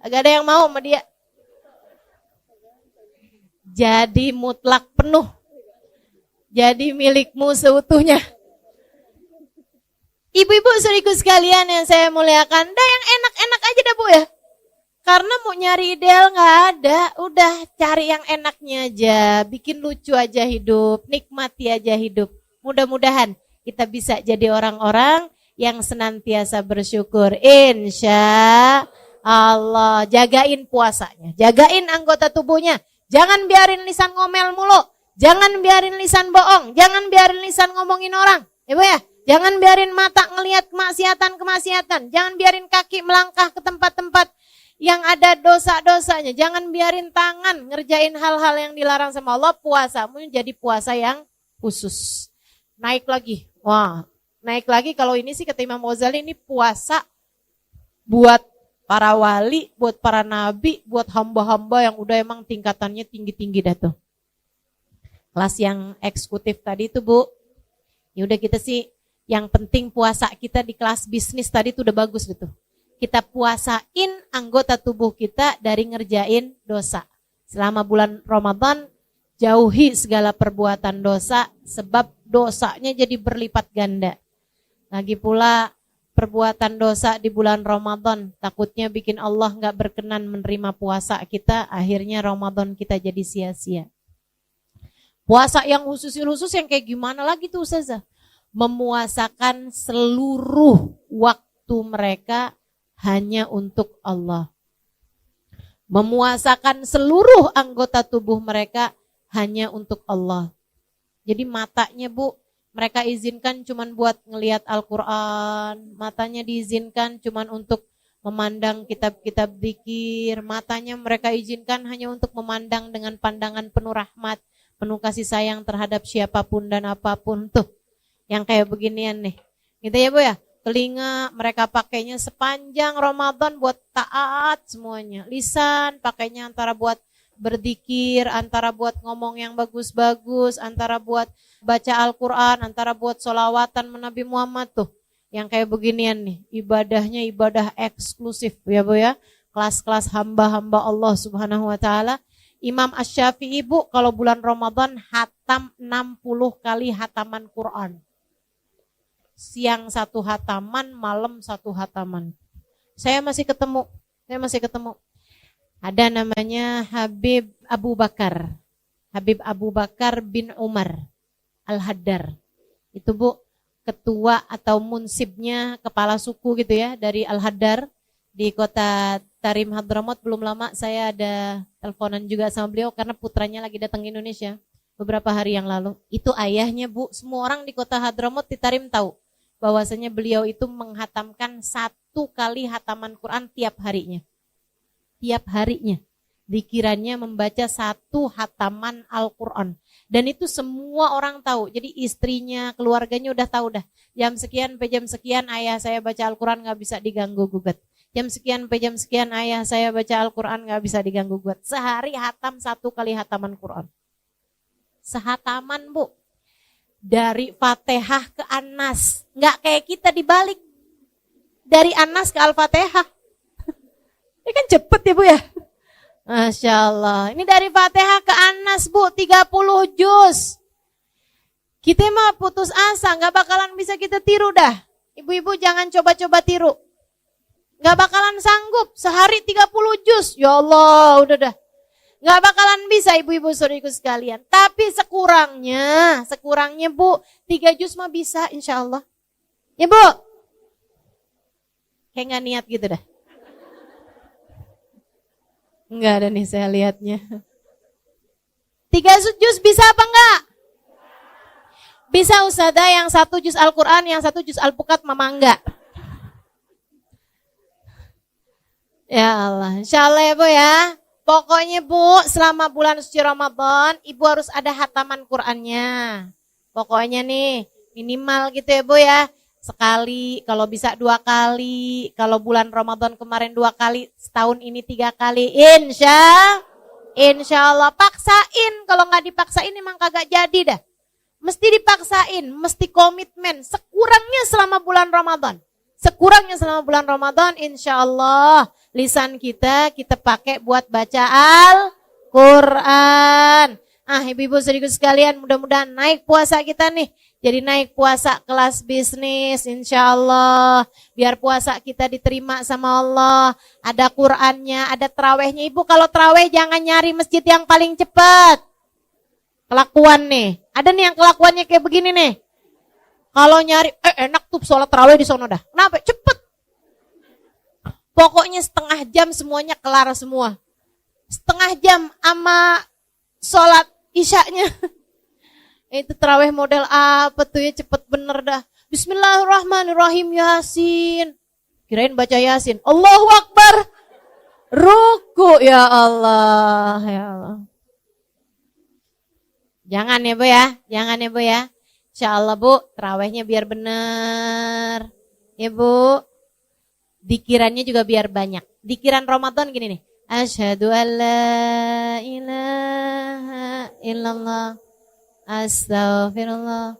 Agak ada yang mau sama dia. Jadi mutlak penuh. Jadi milikmu seutuhnya. Ibu-ibu saudariku sekalian yang saya muliakan, dah yang enak-enak aja dah Bu ya. Karena mau nyari ideal nggak ada, udah cari yang enaknya aja, bikin lucu aja hidup, nikmati aja hidup. Mudah-mudahan kita bisa jadi orang-orang yang senantiasa bersyukur. Insya Allah, jagain puasanya, jagain anggota tubuhnya. Jangan biarin lisan ngomel mulu, jangan biarin lisan bohong, jangan biarin lisan ngomongin orang. Ibu ya, jangan biarin mata ngelihat kemaksiatan, jangan biarin kaki melangkah ke tempat-tempat yang ada dosa-dosanya. Jangan biarin tangan ngerjain hal-hal yang dilarang sama Allah. Puasamu jadi puasa yang khusus. Naik lagi. Wah, naik lagi kalau ini sih kata Imam Ghazali, ini puasa buat para wali, buat para nabi, buat hamba-hamba yang udah emang tingkatannya tinggi-tinggi dah tuh. Kelas yang eksekutif tadi tuh Bu. Ya udah kita sih yang penting puasa kita di kelas bisnis tadi tuh udah bagus gitu. Kita puasain anggota tubuh kita dari ngerjain dosa. Selama bulan Ramadan, jauhi segala perbuatan dosa, sebab dosanya jadi berlipat ganda. Lagi pula perbuatan dosa di bulan Ramadan, takutnya bikin Allah gak berkenan menerima puasa kita, akhirnya Ramadan kita jadi sia-sia. Puasa yang khusus yang kayak gimana lagi tuh Ustazah? Memuasakan seluruh waktu mereka hanya untuk Allah. Memuasakan seluruh anggota tubuh mereka hanya untuk Allah. Jadi matanya Bu, mereka izinkan cuman buat ngelihat Al-Quran. Matanya diizinkan cuman untuk memandang kitab-kitab zikir. Matanya mereka izinkan hanya untuk memandang dengan pandangan penuh rahmat, penuh kasih sayang terhadap siapapun dan apapun tuh. Yang kayak beginian nih. Gitu ya Bu ya. Telinga mereka pakainya sepanjang Ramadan buat taat semuanya. Lisan pakainya antara buat berzikir, antara buat ngomong yang bagus-bagus, antara buat baca Al-Quran, antara buat sholawatan Nabi Muhammad tuh. Yang kayak beginian nih, ibadahnya ibadah eksklusif ya Bu ya. Kelas-kelas hamba-hamba Allah Subhanahu wa ta'ala. Imam Asy-Syafi'i Bu kalau bulan Ramadan hatam 60 kali hataman Quran. Siang 1 hataman, malam 1 hataman. Saya masih ketemu. Ada namanya Habib Abu Bakar bin Umar Al-Haddar. Itu Bu, ketua atau munsibnya, kepala suku gitu ya, dari Al-Haddar di kota Tarim Hadramut. Belum lama saya ada teleponan juga sama beliau karena putranya lagi datang ke Indonesia beberapa hari yang lalu. Itu ayahnya Bu, semua orang di kota Hadramut di Tarim tahu bahwasanya beliau itu menghatamkan 1 kali hataman Quran tiap harinya. Dikiranya membaca 1 hataman Al-Quran. Dan itu semua orang tahu. Jadi istrinya, keluarganya udah tahu dah. Jam sekian sampai jam sekian ayah saya baca Al-Quran gak bisa diganggu gugat. Jam sekian sampai jam sekian ayah saya baca Al-Quran gak bisa diganggu gugat. Sehari hatam 1 kali hataman Quran. Sehataman Bu. Dari Fatihah ke An-Nas. Nggak kayak kita dibalik. Dari An-Nas ke Al-Fatihah. Ini kan cepet ya Bu ya. Masya Allah. Ini dari Fatihah ke An-Nas Bu. 30 juz. Kita mah putus asa. Nggak bakalan bisa kita tiru dah. Ibu-ibu jangan coba-coba tiru. Nggak bakalan sanggup. Sehari 30 juz. Ya Allah udah dah. Nggak bakalan bisa ibu-ibu saudariku sekalian. Tapi sekurangnya Bu, 3 juz mah bisa insya Allah. Ya Bu? Kayak nggak niat gitu dah. Enggak ada nih saya lihatnya. 3 juz bisa apa enggak? Bisa Ustazah, yang 1 juz Al-Quran, yang 1 juz Al-Bukat mama enggak. Ya Allah, insya Allah ya Bu ya. Pokoknya Bu, selama bulan suci Ramadan, Ibu harus ada hataman Qur'annya. Pokoknya nih, minimal gitu ya Bu ya. sekali, kalau bisa 2 kali, kalau bulan Ramadan kemarin 2 kali, setahun ini 3 kali, insya Allah. Paksain, kalau nggak dipaksain emang kagak jadi dah. Mesti dipaksain, mesti komitmen, sekurangnya selama bulan Ramadan. Sekurangnya selama bulan Ramadan, insya Allah lisan kita pakai buat baca Al-Quran. Ibu-ibu saudaraku sekalian, mudah-mudahan naik puasa kita nih. Jadi naik puasa kelas bisnis, insya Allah. Biar puasa kita diterima sama Allah. Ada Qurannya, ada terawihnya. Ibu kalau terawih jangan nyari masjid yang paling cepat. Kelakuan nih. Ada nih yang kelakuannya kayak begini nih. Kalau nyari, enak tuh sholat terawih di sono dah. Kenapa? Cepet. Pokoknya setengah jam semuanya kelar semua. Setengah jam sama sholat isyaknya. Itu terawih model apa tuh ya, cepet bener dah. Bismillahirrahmanirrahim, Yasin. Kirain baca Yasin. Allahu Akbar. Ruku, ya Allah, ya Allah. Jangan ya Bu ya, jangan ya Bu ya. Insya Allah Bu, terawihnya biar bener. Ya Bu, dikirannya juga biar banyak. Dikiran Ramadan gini nih. Asyhadu an la ilaha illallah. Astaghfirullah.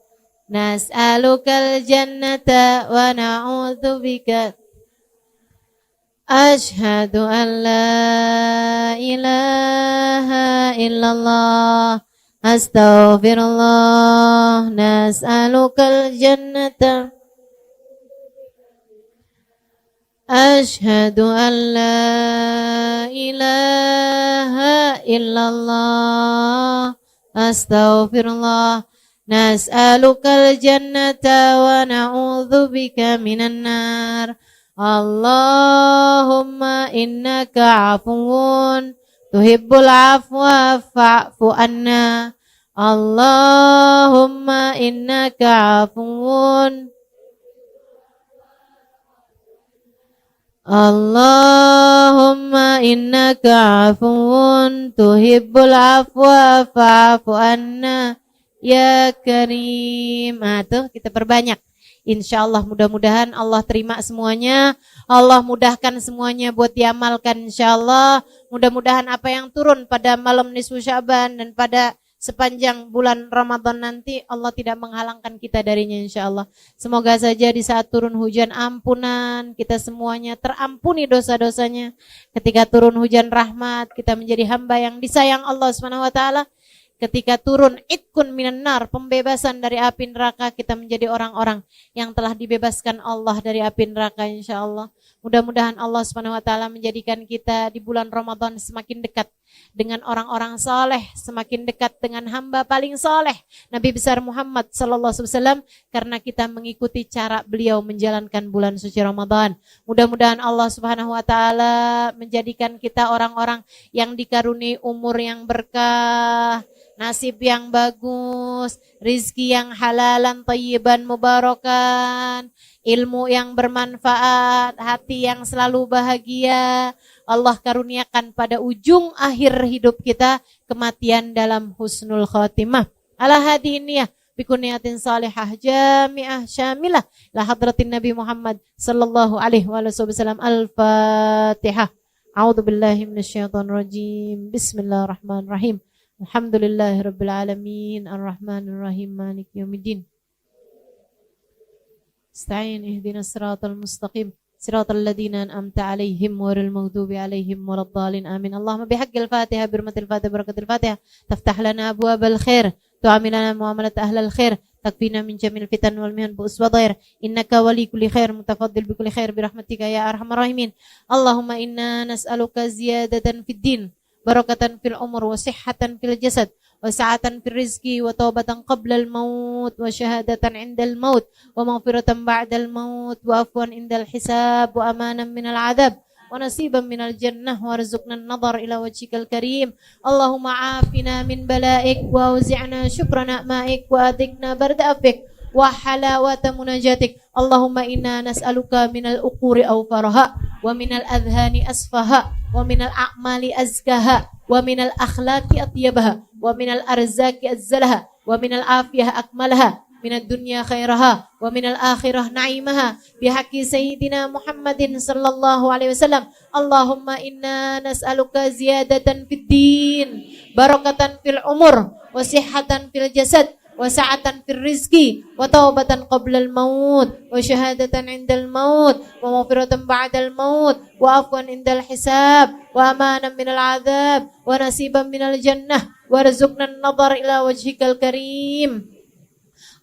Nas'alukal jannata wa na'udzubika. Asyhadu an la ilaha illallah. Astaghfirullah. Nas'alukal jannata. Asyhadu an la ilaha illallah. Astaghfirullah. Nas'alukal jannata wa na'udzubika minan nar. Allahumma innaka afuwun tuhibbul afwa fa'fu anna. Allahumma innaka afuwun. Allahumma innaka afuwun tuhibbul afwa fa'fu anna ya karim. Tuh kita perbanyak. Insya Allah mudah-mudahan Allah terima semuanya. Allah mudahkan semuanya buat diamalkan insya Allah. Mudah-mudahan apa yang turun pada malam nisfu Sya'ban dan pada sepanjang bulan Ramadan nanti Allah tidak menghalangkan kita darinya insya Allah. Semoga saja di saat turun hujan ampunan kita semuanya terampuni dosa-dosanya. Ketika turun hujan rahmat kita menjadi hamba yang disayang Allah SWT. Ketika turun itkun minan nar, pembebasan dari api neraka, kita menjadi orang-orang yang telah dibebaskan Allah dari api neraka insya Allah. Mudah-mudahan Allah SWT menjadikan kita di bulan Ramadan semakin dekat dengan orang-orang saleh, semakin dekat dengan hamba paling saleh Nabi besar Muhammad sallallahu alaihi wasallam, karena kita mengikuti cara beliau menjalankan bulan suci Ramadan. Mudah-mudahan Allah Subhanahu wa taala menjadikan kita orang-orang yang dikaruniai umur yang berkah, nasib yang bagus, rizki yang halalan tayyiban mubarakan, ilmu yang bermanfaat, hati yang selalu bahagia. Allah karuniakan pada ujung akhir hidup kita kematian dalam husnul khotimah. Ala hadiniyah bikuniyatin salihah jami'ah syamilah la hadratin Nabi Muhammad sallallahu alaihi wasallam. Al-Fatihah. A'udzu billahi minasyaitonir rajim. Bismillahirrahmanirrahim. Alhamdulillahirabbil alamin arrahmanir rahim maliki yaumiddin. Ista'in ihdinas siratal mustaqim siratal ladzina an'amta 'alaihim ghairil maghdubi 'alaihim waladdallin amin. Allahumma bihaqqil Fatihah birmatil Fatihah barakatil Fatihah taftah lana abwabal khair tu'amilana muamalat ahlal khair takfina min jamil fitan wal mihan bu'us wa dhair innaka wali kulli khair mutafaddil bi kulli khair bi rahmatika ya arhamar rahimin. Allahumma inna nas'aluka ziyadatan fid din barakatan fil umur wa sihhatan fil jasad wa sa'atan fil rizqi wa taubatan qabla al maut wa syahadatan indal maut wa maghfiratan ba'dal maut wa afwan indal hisab wa amanan minal adab wa nasiban minal jannah warzuqna an-nadhar ila wajhikal karim. Allahumma afina min bala'ik wa auzi'na syukra ni'maik wa adikna barda afik wa halawata munajatik. Allahumma inna nas'aluka minal uquri awfaraha wa minal adhani asfaha wa minal a'mali azkaha wa minal akhlaqi atyabaha wa minal arzaki azzalaha wa minal afiyah akmalaha minad dunya khairaha wa minal akhirah na'imaha bihaqqi sayyidina Muhammadin sallallahu alaihi wasallam. Allahumma inna nas'aluka ziyadatan fid din, barakatan fil umur, wa sihhatan fil jasad, wa sa'atan fil rizki, wa taubatan qablal maut, wa syahadatan indal maut, wa maghfiratan ba'dal maut, wa afwan indal hisab, wa amanan minal azab, wa nasiban minal jannah, wa rizqna an-nadhar ila wajhikal karim.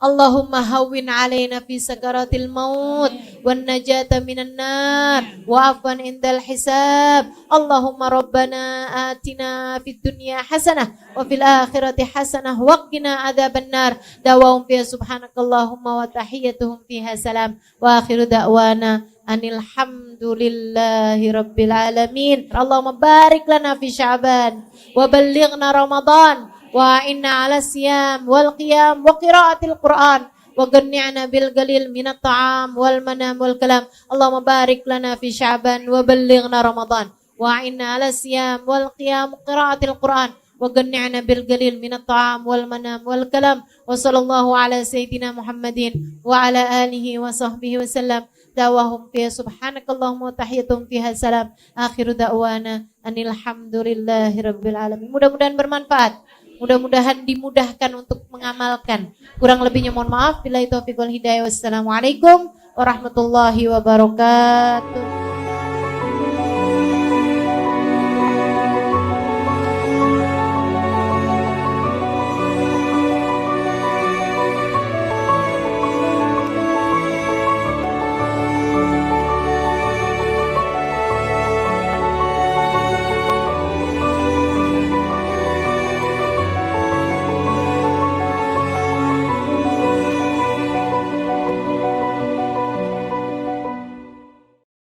Allahumma hawwin alaina fi sakaratil maut wan najata minan nar wa afwan indal hisab. Allahumma rabbana atina fid dunya hasanah wa fil akhirati hasanah wa qina adzaban nar. Dawahum fiha subhanakallahumma wa tahiyyatuhum fiha salam wa akhiru da'wana anil hamdulillahi rabbil alamin. Allahumma barik lana fi Sya'ban wa ballighna Ramadan wa inna ala siyam wal qiyam wa qiraatil Qur'an wa ganni'na bil galil minat ta'am wal manam wal kalam. Allahumma barik lana fi Sya'ban wa ballighna Ramadan wa inna ala siyam wal qiyam wa qiraatil Qur'an wa ganni'na bil galil minat ta'am wal manam wal kalam. Wa sallallahu ala sayyidina Muhammadin wa ala alihi wa sahbihi wa sallam. Dawahum fiha subhanakallahumma wa tahiyyatuhum fiha salam. Akhiru da'wana anil hamdulillahi rabbil alamin. Mudah-mudahan bermanfaat. Mudah-mudahan dimudahkan untuk mengamalkan. Kurang lebihnya mohon maaf. Billahi taufiq wal hidayah. Wassalamualaikum warahmatullahi wabarakatuh.